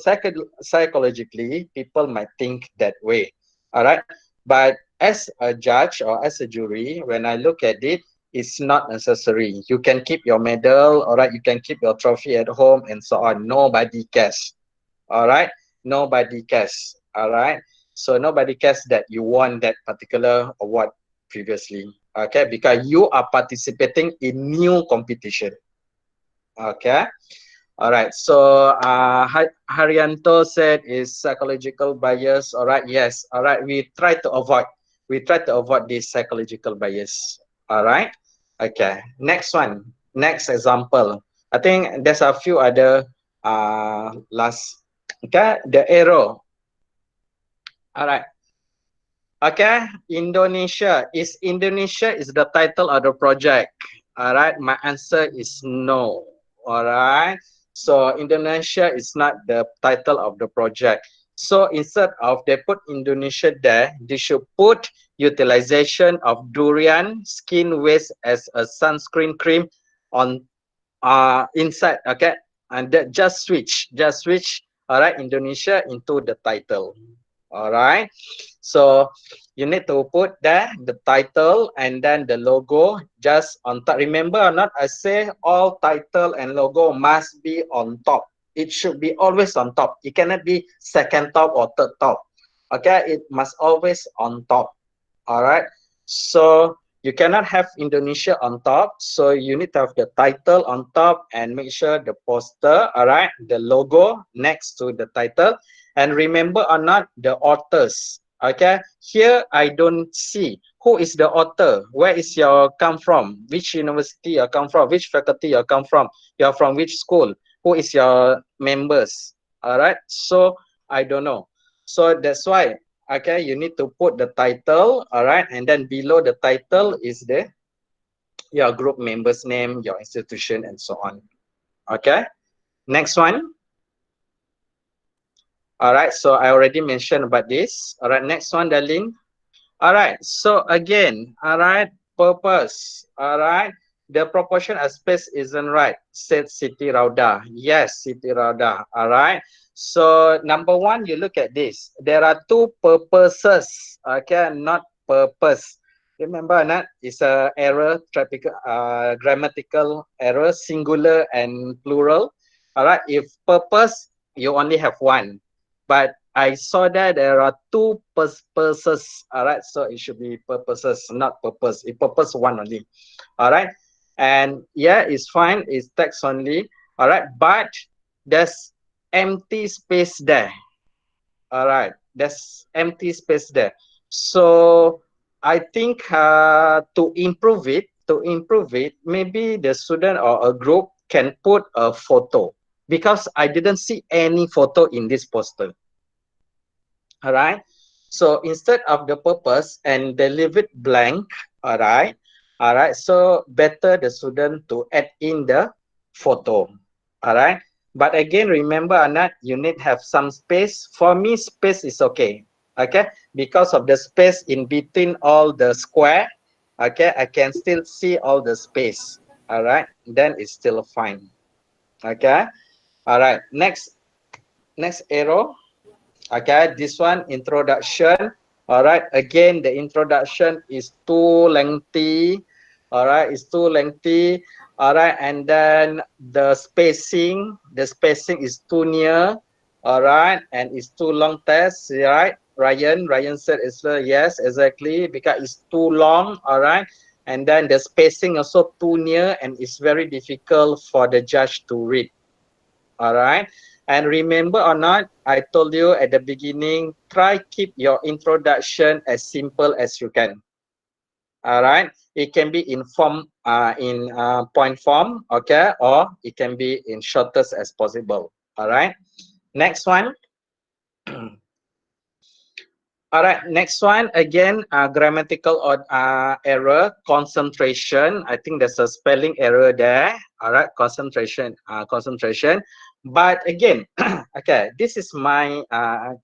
psychologically people might think that way. All right, but as a judge or as a jury, when I look at it, it's not necessary. You can keep your medal, all right, you can keep your trophy at home and so on. Nobody cares. All right, nobody cares. All right, so nobody cares that you won that particular award previously. Okay, because you are participating in new competition. Okay. All right. So Haryanto said is psychological bias. All right. Yes. All right. We try to avoid. We try to avoid this psychological bias. All right. Okay. Next one. Next example. I think there's a few other last. Okay. The arrow. All right. Okay. Indonesia. Indonesia is the title of the project? All right. My answer is no. All right. So Indonesia is not the title of the project. So instead of they put Indonesia there, they should put utilization of durian skin waste as a sunscreen cream on inside. Okay, and that just switch all right, Indonesia into the title. All right, so you need to put there the title and then the logo just on top. Remember or not, I say all title and logo must be on top. It should be always on top. It cannot be second top or third top. Okay, it must always on top. All right, so you cannot have Indonesia on top, so you need to have the title on top and make sure the poster, all right, the logo next to the title. And remember or not, the authors. Okay, here I don't see who is the author, where is your come from, which university you come from, which faculty you come from, you're from which school, who is your members. All right, so I don't know. So that's why, okay, you need to put the title, all right, and then below the title is the your group members name, your institution, and so on. Okay, next one. All right, so I already mentioned about this. All right, next one, Darlene. All right, so again, all right, purpose. All right, the proportion of space isn't right, said Siti Rauda. Yes, Siti Rauda. All right, so number one, you look at this. There are two purposes, okay, not purpose. Remember, not it's a error, grammatical error, singular and plural. All right, if purpose, you only have one. But I saw that there are two purposes. All right, so it should be purposes, not purpose. It purpose one only. All right, and yeah, it's fine. It's text only. All right, but there's empty space there. All right, there's empty space there. So I think to improve it, maybe the student or a group can put a photo, because I didn't see any photo in this poster. All right, so instead of the purpose and they leave it blank, all right, so better the student to add in the photo. All right, but again, remember, Anat, you need have some space. For me, space is okay. Okay, because of the space in between all the square, okay, I can still see all the space. All right, then it's still fine. Okay, all right, next arrow. Okay, this one, introduction. All right, again, the introduction is too lengthy. All right, it's too lengthy. All right, and then the spacing is too near. All right, and it's too long test, right? Ryan said it's yes, exactly, because it's too long, all right, and then the spacing also too near, and it's very difficult for the judge to read, all right. And remember or not, I told you at the beginning, try keep your introduction as simple as you can, all right. It can be in form, point form, okay, or it can be in shortest as possible, all right. Next one. All right, next one again, grammatical or error, concentration. I think there's a spelling error there. All right, concentration. But again, okay, this is my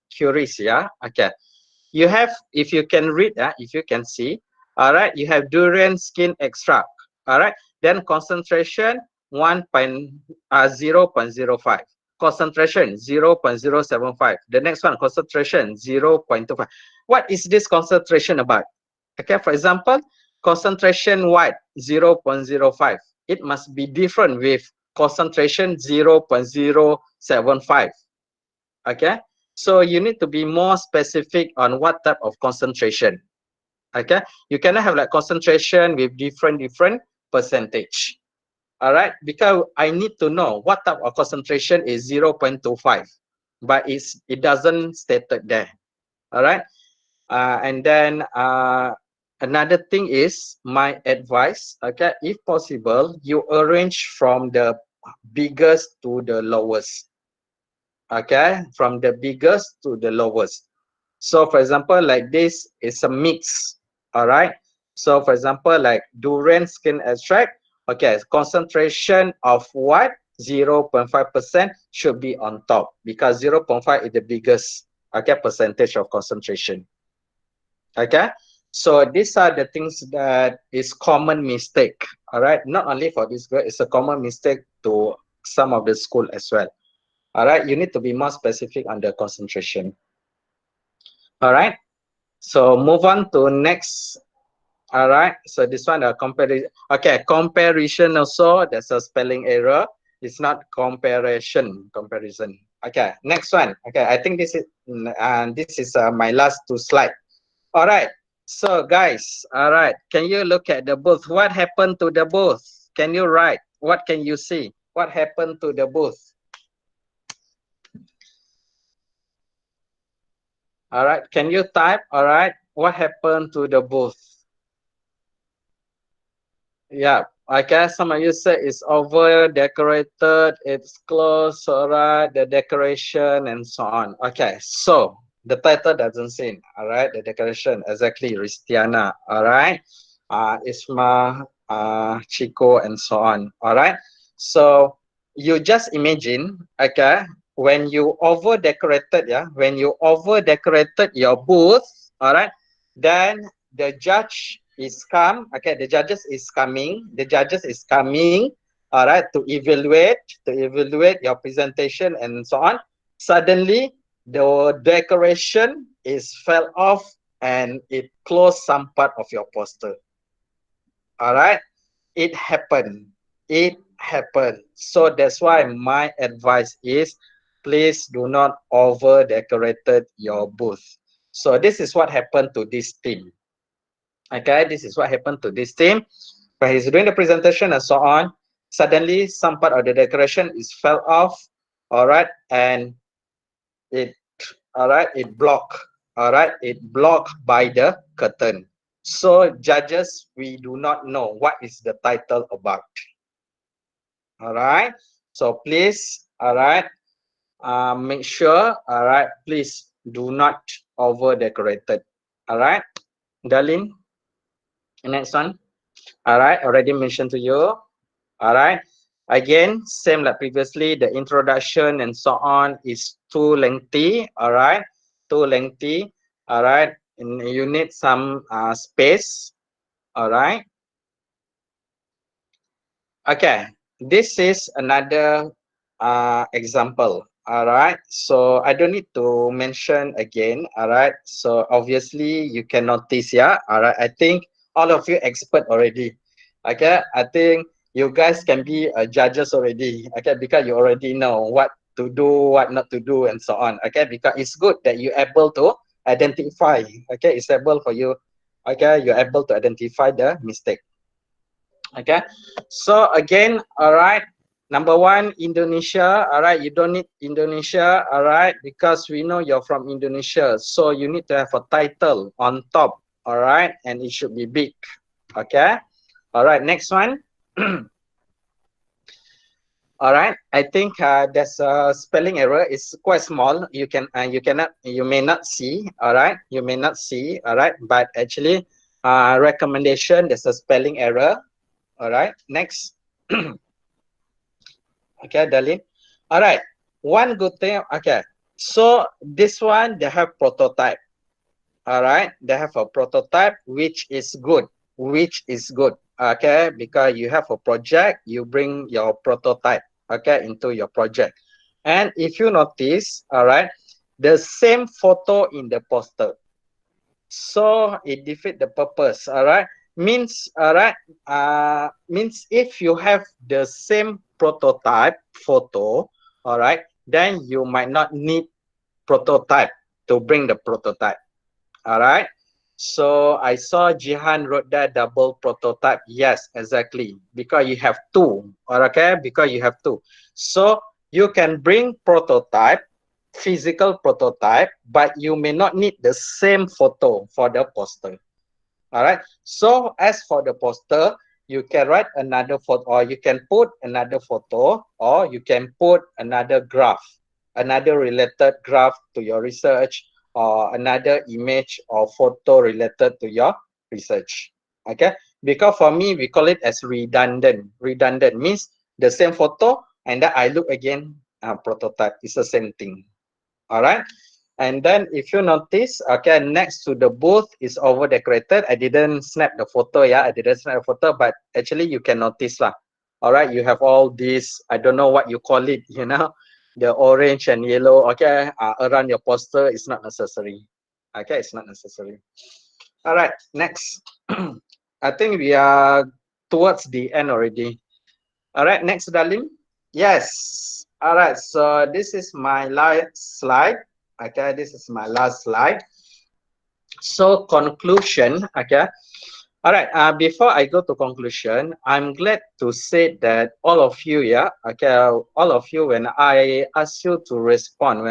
curious, yeah. Okay, you have, if you can read, if you can see, all right, you have durian skin extract. All right, then concentration 0.05. Concentration 0.075. The next one, concentration 0.25. What is this concentration about? Okay, for example, concentration white 0.05. It must be different with concentration 0.075. Okay, so you need to be more specific on what type of concentration. Okay, you cannot have like concentration with different percentage. All right, because I need to know what type of concentration is 0.25, but it doesn't stated there. All right, and then another thing is my advice. Okay, if possible, you arrange from the biggest to the lowest. Okay, from the biggest to the lowest. So for example, like this is a mix. All right, so for example, like durian skin extract, okay, concentration of what 0.5% should be on top, because 0.5 is the biggest, okay, percentage of concentration. Okay, so these are the things that is common mistake. All right, not only for this girl, it's a common mistake to some of the school as well. All right, you need to be more specific on the concentration. All right, so move on to next. All right, so this one, comparison. Okay, comparison also, there's a spelling error. It's not comparison. Okay, next one. Okay, I think this is my last two slide. All right, so guys, all right, can you look at the booth? What happened to the booth? Can you write? What can you see? What happened to the booth? All right, can you type? All right, what happened to the booth? Yeah, I guess some of you say it's over decorated, it's close, all right, the decoration and so on. Okay, so the title doesn't say, all right, the decoration, exactly, Ristiana, all right, Isma, Chico, and so on, all right. So you just imagine, okay, when you over decorated, yeah, when you over decorated your booth, all right, then the judge is come, okay, the judges is coming, all right, to evaluate your presentation and so on. Suddenly the decoration is fell off and it closed some part of your poster. All right, it happened, so that's why my advice is, please do not over decorated your booth. So this is what happened to this team. Okay, this is what happened to this team. When he's doing the presentation and so on, suddenly some part of the decoration is fell off, all right, and it, it blocked, all right, it blocked by the curtain. So judges, we do not know what is the title about. All right, so please, all right, make sure, all right, please do not over decorated. All right, Darlene, next one. All right, already mentioned to you. All right, again, same like previously, the introduction and so on is too lengthy. All right, too lengthy. All right, and you need some space. All right. Okay, this is another example. All right, so I don't need to mention again. All right, so obviously you can notice, yeah. All right, I think all of you expert already. Okay, I think you guys can be judges already. Okay, because you already know what to do, what not to do, and so on. Okay, because it's good that you're able to identify. Okay, it's able for you. Okay, you're able to identify the mistake. Okay, so again, all right. Number one, Indonesia. All right, you don't need Indonesia. All right, because we know you're from Indonesia, so you need to have a title on top. All right, and it should be big. Okay. All right. Next one. All right. I think there's a spelling error. It's quite small. You may not see. All right. You may not see. All right. But actually, recommendation. There's a spelling error. All right. Next. Okay, Darlene. All right. One good thing. Okay. So this one, they have prototype. All right. They have a prototype, which is good. Which is good. Okay. Because you have a project, you bring your prototype, okay, into your project. And if you notice, all right, the same photo in the poster. So it defeats the purpose. All right. Means, all right, means if you have the same prototype photo, all right, then you might not need prototype to bring the prototype. All right. So I saw Jihan wrote that double prototype. Yes, exactly. Because you have two. Okay, because you have two. So you can bring prototype, physical prototype, but you may not need the same photo for the poster. All right. So as for the poster, you can write another photo, or you can put another photo, or you can put another graph, another related graph to your research, or another image or photo related to your research. Okay. Because for me, we call it as redundant. Redundant means the same photo, and then I look again, prototype. It's the same thing. All right. And then if you notice, okay, next to the booth is over decorated. I didn't snap the photo, yeah. I didn't snap the photo, but actually you can notice lah. All right, you have all these, I don't know what you call it, you know, the orange and yellow, okay, around your poster. It's not necessary. Okay, it's not necessary. All right, next. I think we are towards the end already. All right, next, darling. Yes. All right, so this is my last slide. Okay, this is my last slide. So conclusion, okay. All right, before I go to conclusion, I'm glad to say that all of you, yeah, okay, all of you, when I ask you to respond,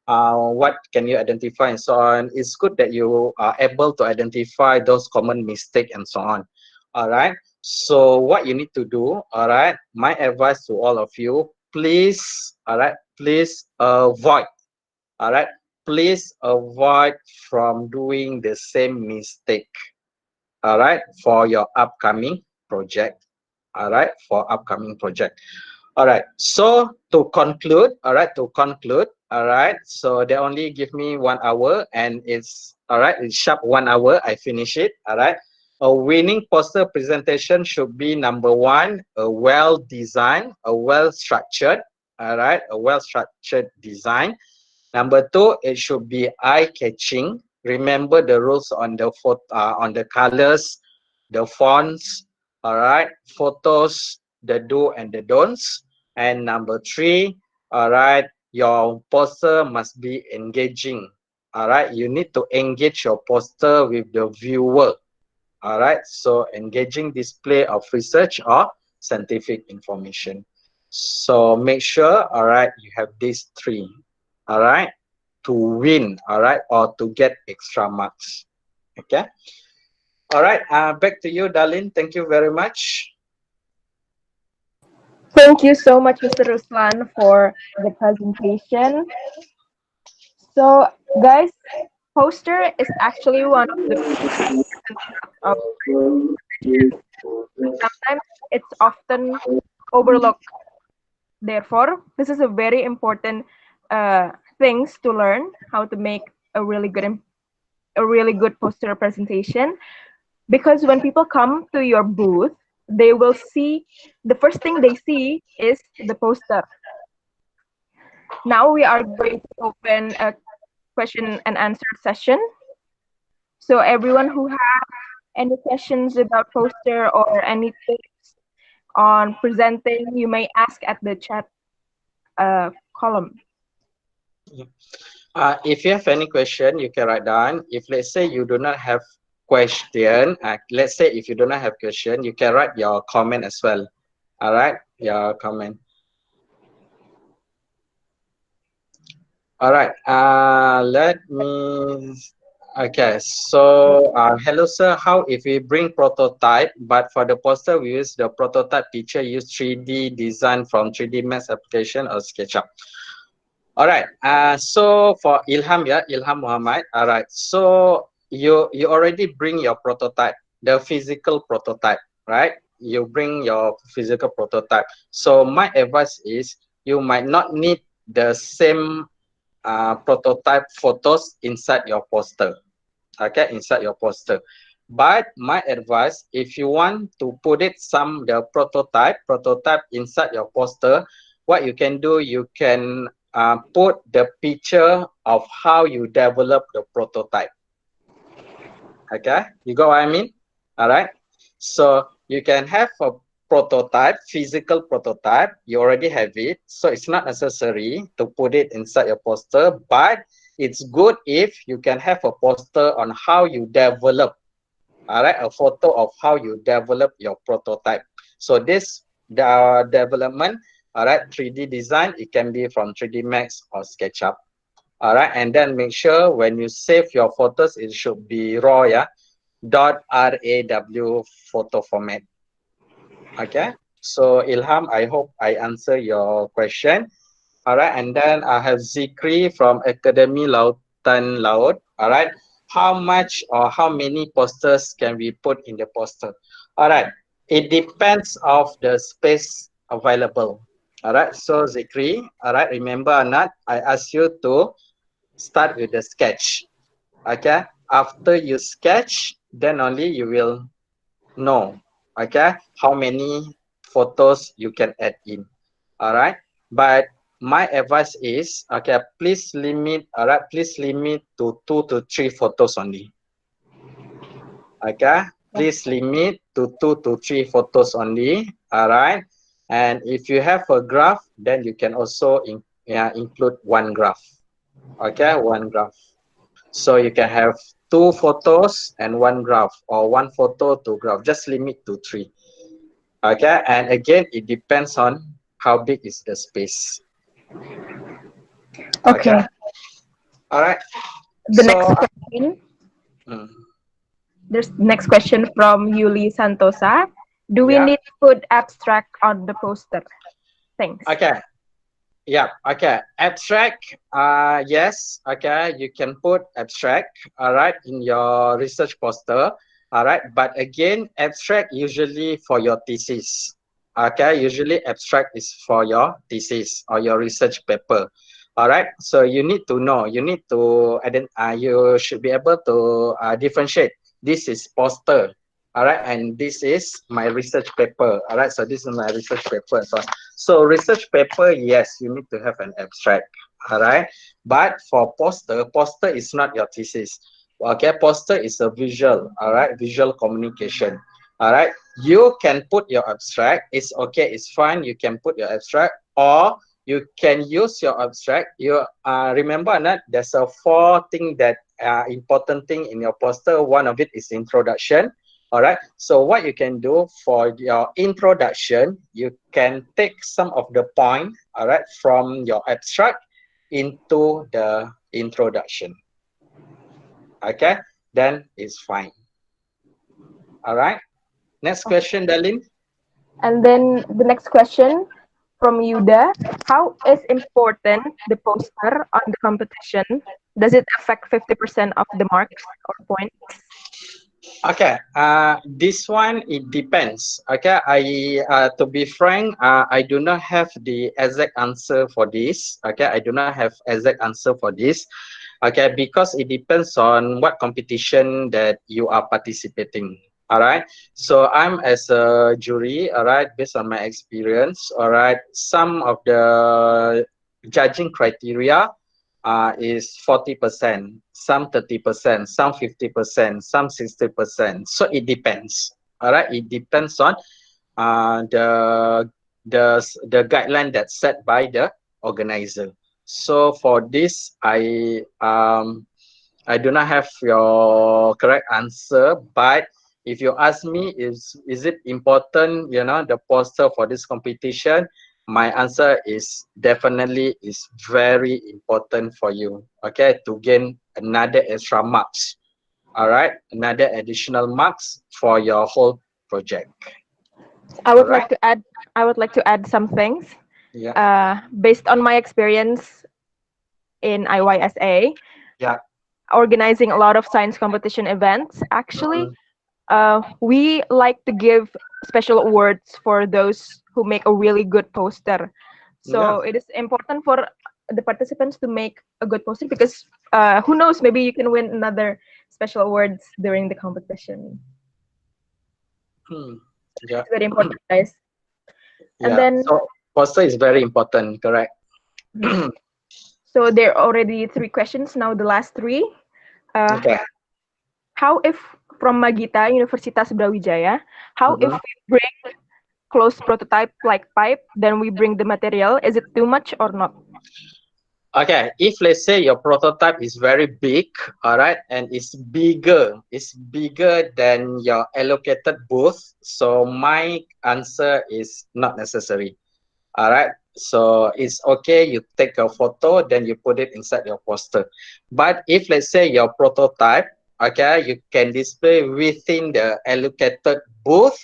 what can you identify and so on, it's good that you are able to identify those common mistakes and so on. All right, so what you need to do, all right, my advice to all of you, please, all right, please avoid, all right, please avoid from doing the same mistake, all right, for your upcoming project, all right, for upcoming project. All right, so to conclude, all right, all right, so they only give me 1 hour, and it's, all right, it's sharp 1 hour, I finish it. All right, a winning poster presentation should be number one, a well-designed, a well-structured, all right, a well-structured design. Number two, it should be eye-catching. Remember the rules on the on the colors, the fonts, all right, photos, the do and the don'ts. And number three, all right, your poster must be engaging. All right, you need to engage your poster with the viewer. All right, so engaging display of research or scientific information. So make sure, all right, you have these three, all right, to win, all right, or to get extra marks. Okay. All right, back to you, Darlene. Thank you very much. Thank you so much, Mr. Ruslan, for the presentation. So, guys, poster is actually one of the of sometimes it's often overlooked. Therefore, this is a very important things to learn how to make a really good poster presentation. Because when people come to your booth, they will see the first thing they see is the poster. Now we are going to open a question and answer session. So everyone who have any questions about poster or any tips on presenting, you may ask at the chat column. If you have any question, you can write down. If let's say you do not have question, let's say if you do not have question, you can write your comment as well. All right, your comment. All right. Let me. Okay. So, hello, sir. How if we bring prototype, but for the poster we use the prototype picture, use 3D design from 3D Max application or SketchUp. All right. So for Ilham, yeah, Ilham Muhammad. All right. So you already bring your prototype, the physical prototype, right? You bring your physical prototype. So my advice is you might not need the same prototype photos inside your poster. Okay, inside your poster. But my advice, if you want to put it the prototype inside your poster, what you can do, you can put the picture of how you develop the prototype. Okay, you got what I mean? All right. So you can have a prototype, physical prototype. You already have it, so it's not necessary to put it inside your poster. But it's good if you can have a poster on how you develop. All right, a photo of how you develop your prototype. So this the development. All right, 3D design. It can be from 3D Max or SketchUp. All right, and then make sure when you save your photos, it should be raw, yeah, .raw photo format. Okay, so Ilham, I hope I answer your question. All right, and then I have Zikri from Academy Lautan Laut. All right, how much or how many posters can we put in the poster? All right, it depends of the space available. All right, so Zikri, all right, remember or not, I asked you to start with the sketch. Okay, after you sketch, then only you will know, okay, how many photos you can add in. All right, but my advice is, okay, please limit, all right, please limit to 2 to 3 photos only. Okay, please limit to 2 to 3 photos only. All right, and if you have a graph, then you can also include one graph. Okay, one graph. So you can have 2 photos and one graph, or 1 photo, 2 graph. Just limit to 3. Okay, and again, it depends on how big is the space. Okay. All right. The So, next question. mm, There's next question from Yuli Santosa. Do we yeah. need to put abstract on the poster? Thanks. Okay. Yeah. Okay. Abstract. Yes. Okay. You can put abstract. All right. In your research poster. All right. But again, abstract usually for your thesis. Okay. Usually, abstract is for your thesis or your research paper. All right. So you need to know. You need to you should be able to differentiate. This is poster. All right. And this is my research paper. All right. So this is my research paper. So research paper, yes, you need to have an abstract, all right? But for poster is not your thesis. Okay, poster is a visual, all right? Visual communication, all right? You can put your abstract. It's okay, it's fine. You can put your abstract, or you can use your abstract. You remember not? There's a 4 thing that important thing in your poster. One of it is introduction. All right. So what you can do for your introduction, you can take some of the point, all right, from your abstract into the introduction. Okay. Then it's fine. All right. Next question, Darlene. And then the next question from Yuda. How is important the poster on the competition? Does it affect 50% of the marks or points? Okay, this one, it depends. Okay, to be frank, I do not have the exact answer for this. Okay, I do not have exact answer for this. Okay, because it depends on what competition that you are participating. All right, so I'm as a jury. All right, based on my experience. All right, some of the judging criteria is 40%, some 30%, some 50%, some 60%. So it depends. All right, it depends on the guideline that's set by the organizer. So for this, I do not have your correct answer, but if you ask me, is it important, you know, the poster for this competition? My answer is definitely is very important for you, okay, to gain another extra marks, all right, another additional marks for your whole project, I all would right? like to add. I would like to add some things. Yeah, Based on my experience in IYSA, yeah, organizing a lot of science competition events, actually, mhm, we like to give special awards for those who make a really good poster. yeah. So it is important for the participants to make a good poster because who knows, maybe you can win another special awards during the competition. Hmm. Yeah. It's very important, guys. And Yeah. then, So poster is very important, correct? mhm. So there are already three questions. Now the last three. Uh, Okay. how if from Magita, Universitas Brawijaya, how if Mhm. we bring closed prototype like pipe, then we bring the material? Is it too much or not? Okay, if let's say your prototype is very big, all right, and it's bigger than your allocated booth, so my answer is not necessary. All right, so it's okay, you take a photo, then you put it inside your poster. But if let's say your prototype, okay, you can display within the allocated booth,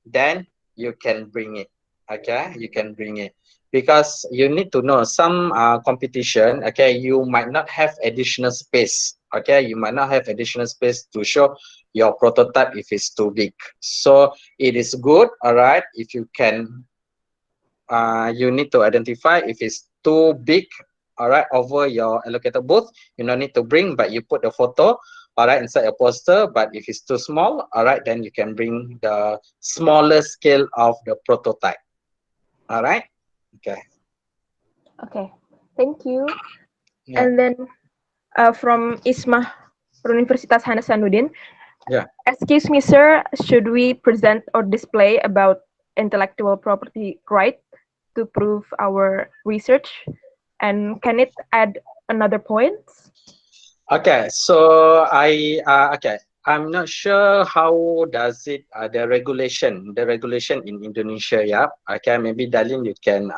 then you can bring it. Okay, you can bring it because you need to know some competition. Okay, you might not have additional space. Okay, you might not have additional space to show your prototype if it's too big. So it is good, all right, if you can you need to identify if it's too big, all right, over your allocated booth, you don't need to bring, but you put the photo, all right, inside a poster. But if it's too small, all right, then you can bring the smaller scale of the prototype, all right. Okay. Okay, thank you. Yeah. And then from Ismah from Universitas Hasanuddin, Yeah. excuse me, sir, should we present or display about intellectual property right to prove our research? And can it add another point? Okay, so okay. I'm not sure how does it the regulation in Indonesia. Yeah. Okay, maybe Darlene, you can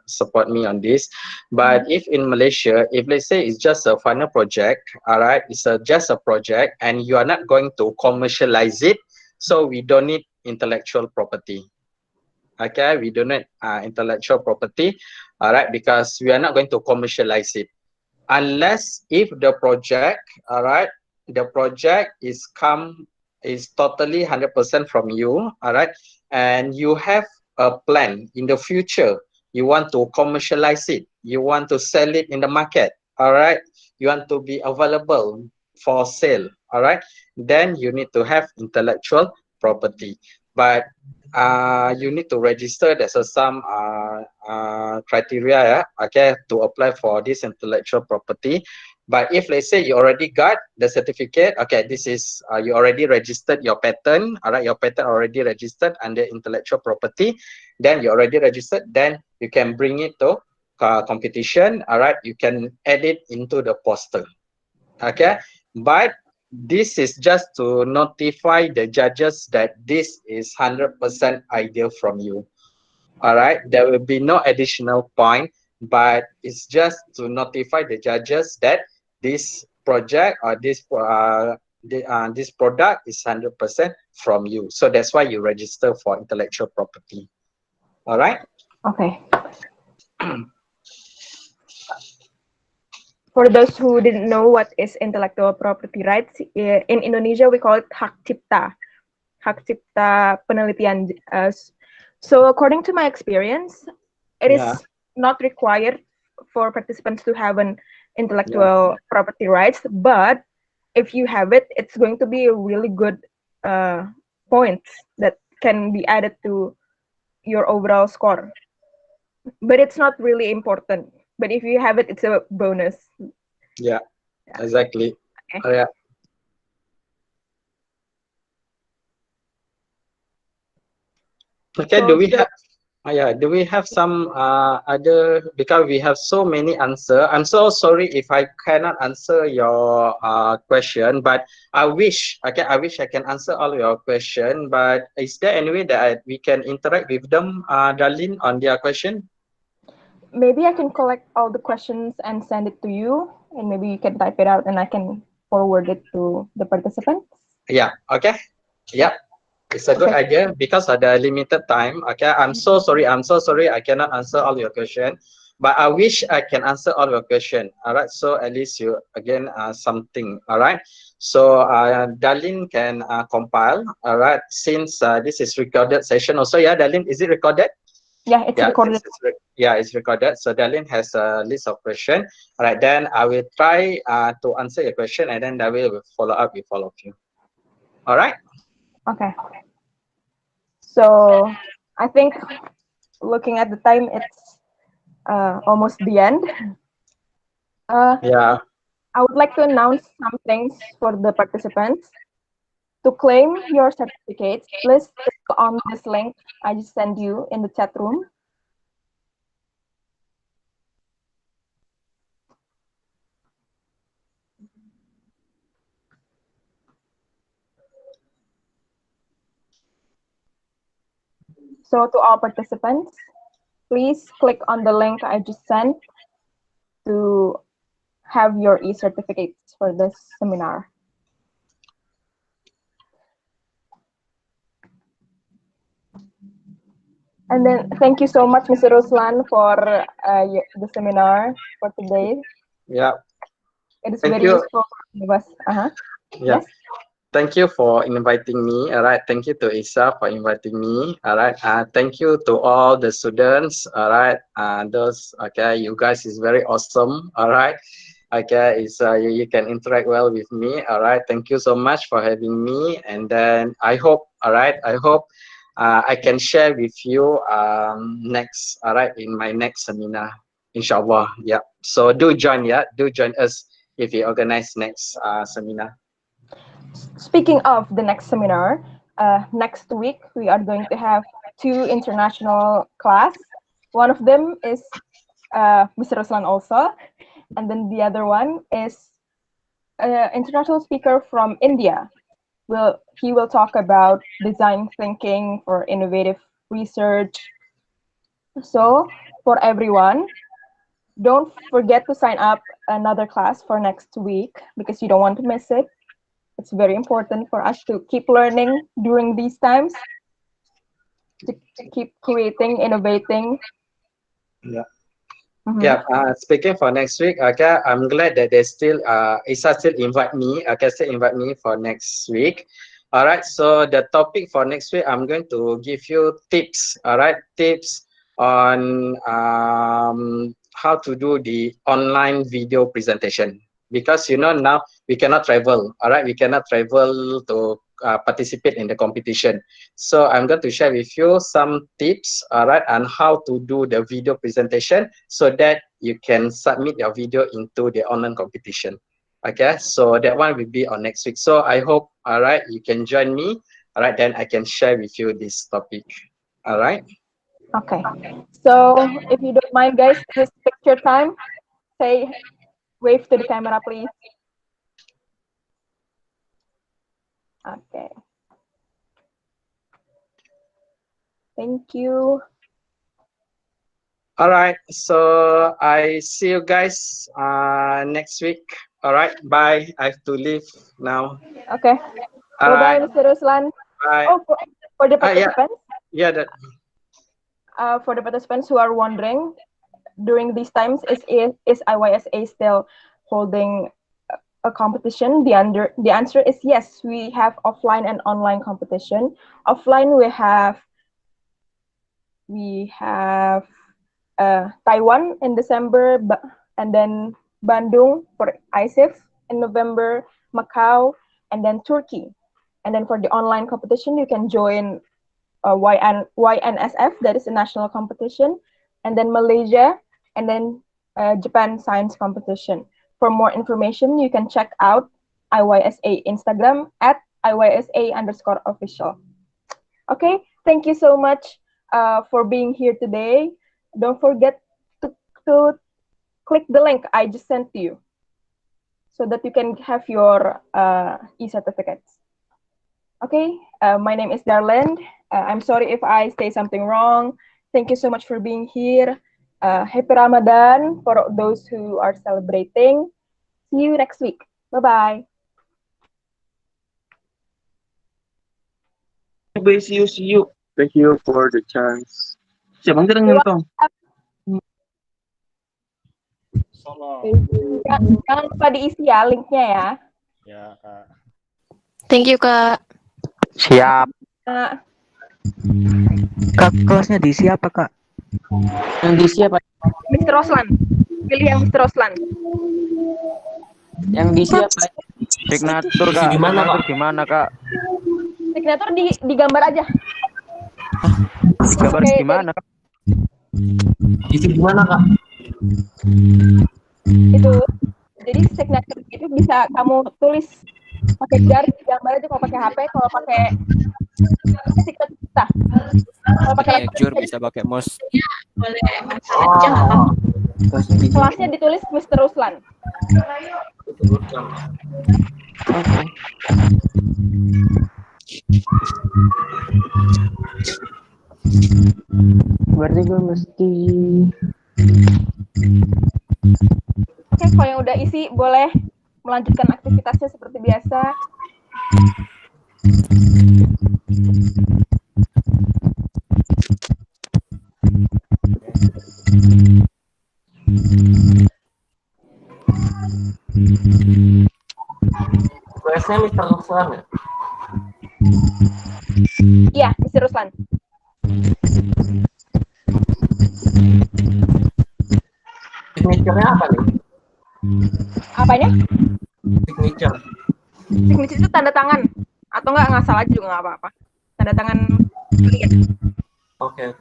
support me on this. But Mhm. if in Malaysia, if let's say it's just a final project, all right, it's just a project, and you are not going to commercialize it, so we don't need intellectual property. Okay, we don't need intellectual property, all right, because we are not going to commercialize it unless if the project, all right, the project is totally 100% from you, all right, and you have a plan in the future, you want to commercialize it, you want to sell it in the market, all right, you want to be available for sale, all right, then you need to have intellectual property. But you need to register. There's some criteria, yeah, okay, to apply for this intellectual property. But if let's say you already got the certificate, okay, this is you already registered your patent, all right, your patent already registered under intellectual property, then you already registered, then you can bring it to competition, all right, you can add it into the poster, okay. But this is just to notify the judges that this is 100% idea from you, all right. There will be no additional point, but it's just to notify the judges that this project or this product is 100% from you. So that's why you register for intellectual property, all right. Okay. For those who didn't know what is intellectual property rights, in Indonesia we call it hak cipta penelitian. So according to my experience, it Yeah, is not required for participants to have an yeah, intellectual property rights, but if you have it, it's going to be a really good points that can be added to your overall score. But it's not really important. But if you have it, it's a bonus. yeah, Yeah. exactly. Okay. Yeah. Okay, So do we have? Yeah, do we have some other, because we have so many answer. I'm so sorry if I cannot answer your question, but I wish, okay, I wish I can answer all your question, but is there any way that we can interact with them, Darlene, on their question? Maybe I can collect all the questions and send it to you, and maybe you can type it out and I can forward it to the participants. Yeah, okay. Yeah. It's a good Okay. idea because of the limited time. Okay, I'm so sorry. I'm so sorry. I cannot answer all your question, but I wish I can answer all your question. All right. So at least you again something. All right. So Darlene can compile. All right. Since this is recorded session also. Yeah, Darlene, is it recorded? Yeah, it's Yeah, recorded. yeah, it's recorded. So Darlene has a list of questions. All right. Then I will try to answer your question, and then Darlene will follow up with all of you. All right. Okay. So I think looking at the time, it's almost the end. Yeah. I would like to announce some things for the participants. To claim your certificates, please click on this link I just sent you in the chat room. So to all participants, please click on the link I just sent to have your e-certificates for this seminar. And then thank you so much, Mr. Roslan, for the seminar for today. Yeah. It is Thank very you. useful for us. Yeah. Yes. Thank you for inviting me. All right. Thank you to ISA for inviting me. All right. Thank you to all the students. All right. Those, okay, you guys is very awesome. All right. Okay, is you can interact well with me. All right. Thank you so much for having me. And then I hope, all right, I hope I can share with you next, all right, in my next seminar. Inshallah. Yeah. So do join, yeah. Do join us if we organize next seminar. Speaking of the next seminar, next week we are going to have two international class. One of them is Mr. Roslan also, and then the other one is international speaker from India. He will talk about design thinking for innovative research. So for everyone, don't forget to sign up another class for next week because you don't want to miss it. It's very important for us to keep learning during these times, to keep creating, innovating. Yeah. Yeah, speaking for next week, okay, I'm glad that they still, ISA still invite me, okay, still invite me for next week. All right, so the topic for next week, I'm going to give you tips, all right, tips on how to do the online video presentation. Because, you know, now we cannot travel, all right, we cannot travel to participate in the competition. So I'm going to share with you some tips, all right, on how to do the video presentation so that you can submit your video into the online competition. Okay, so that one will be on next week. So I hope, all right, you can join me. All right, then I can share with you this topic. All right. Okay. So if you don't mind, guys, this is picture time. Say wave to the camera, please. Okay. Thank you. All right. So I see you guys next week. All right. Bye. I have to leave now. Okay. All Bye-bye, right. Mr. Ruslan. Bye. Oh, for the Yeah. participants, Yeah. That. for the participants who are wondering, during these times, is IYSA still holding a competition? The answer is yes. We have offline and online competition. Offline, we have Taiwan in December, and then Bandung for ISIF in November, Macau, and then Turkey. And then for the online competition, you can join YNSF, that is a national competition, and then Malaysia, and then Japan Science Competition. For more information, you can check out IYSA Instagram at IYSA_official. Okay, thank you so much for being here today. Don't forget to click the link I just sent to you so that you can have your e-certificates. Okay, my name is Darlene. I'm sorry if I say something wrong. Thank you so much for being here. Happy Ramadan for those who are celebrating. See you next week. Bye-bye. Bye, see you, see you. Thank you for the chance. Siapa yang nonton? Jangan lupa diisi ya linknya ya. Ya, Kak. Thank you, Kak. Siap. Nah, Kak, kelasnya di siapa, Kak? Yang di siapa? Mr. Roslan. Pilih yang Mr. Roslan. Yang di siapa? Signatur, Kak. Signatur gimana, Kak? Signatur di gambar aja. Gambar Oke, gimana, Kak? Isi gimana, Kak? Itu. Jadi signatur itu bisa kamu tulis pakai jari, gambar aja kalau pakai HP, kalau pakai signatur bisa. Kalau pakai laptop bisa pakai mouse. Boleh aja nggak apa-apa. kelasnya ditulis Mr. Ruslan. Oke. Berarti gue mesti. Oke, kalau yang udah isi boleh melanjutkan aktivitasnya seperti biasa. Kelasnya Mr. Roslan ya? Iya, Mr. Ruslan. Signature-nya apa nih? Apanya? Signature. Signature itu tanda tangan. Atau nggak ngasal aja juga nggak apa-apa. Tanda tangan kalian. Oke.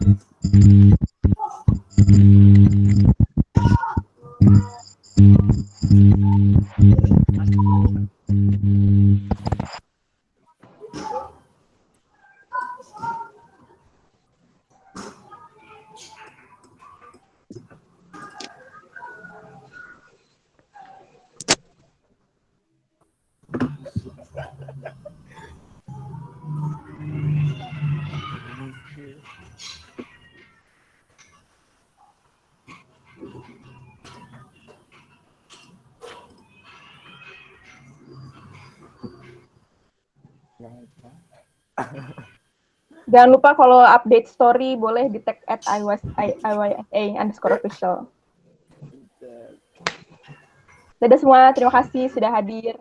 Jangan lupa kalau update story boleh di tag at @IYSA_official. Dadah semua, terima kasih sudah hadir.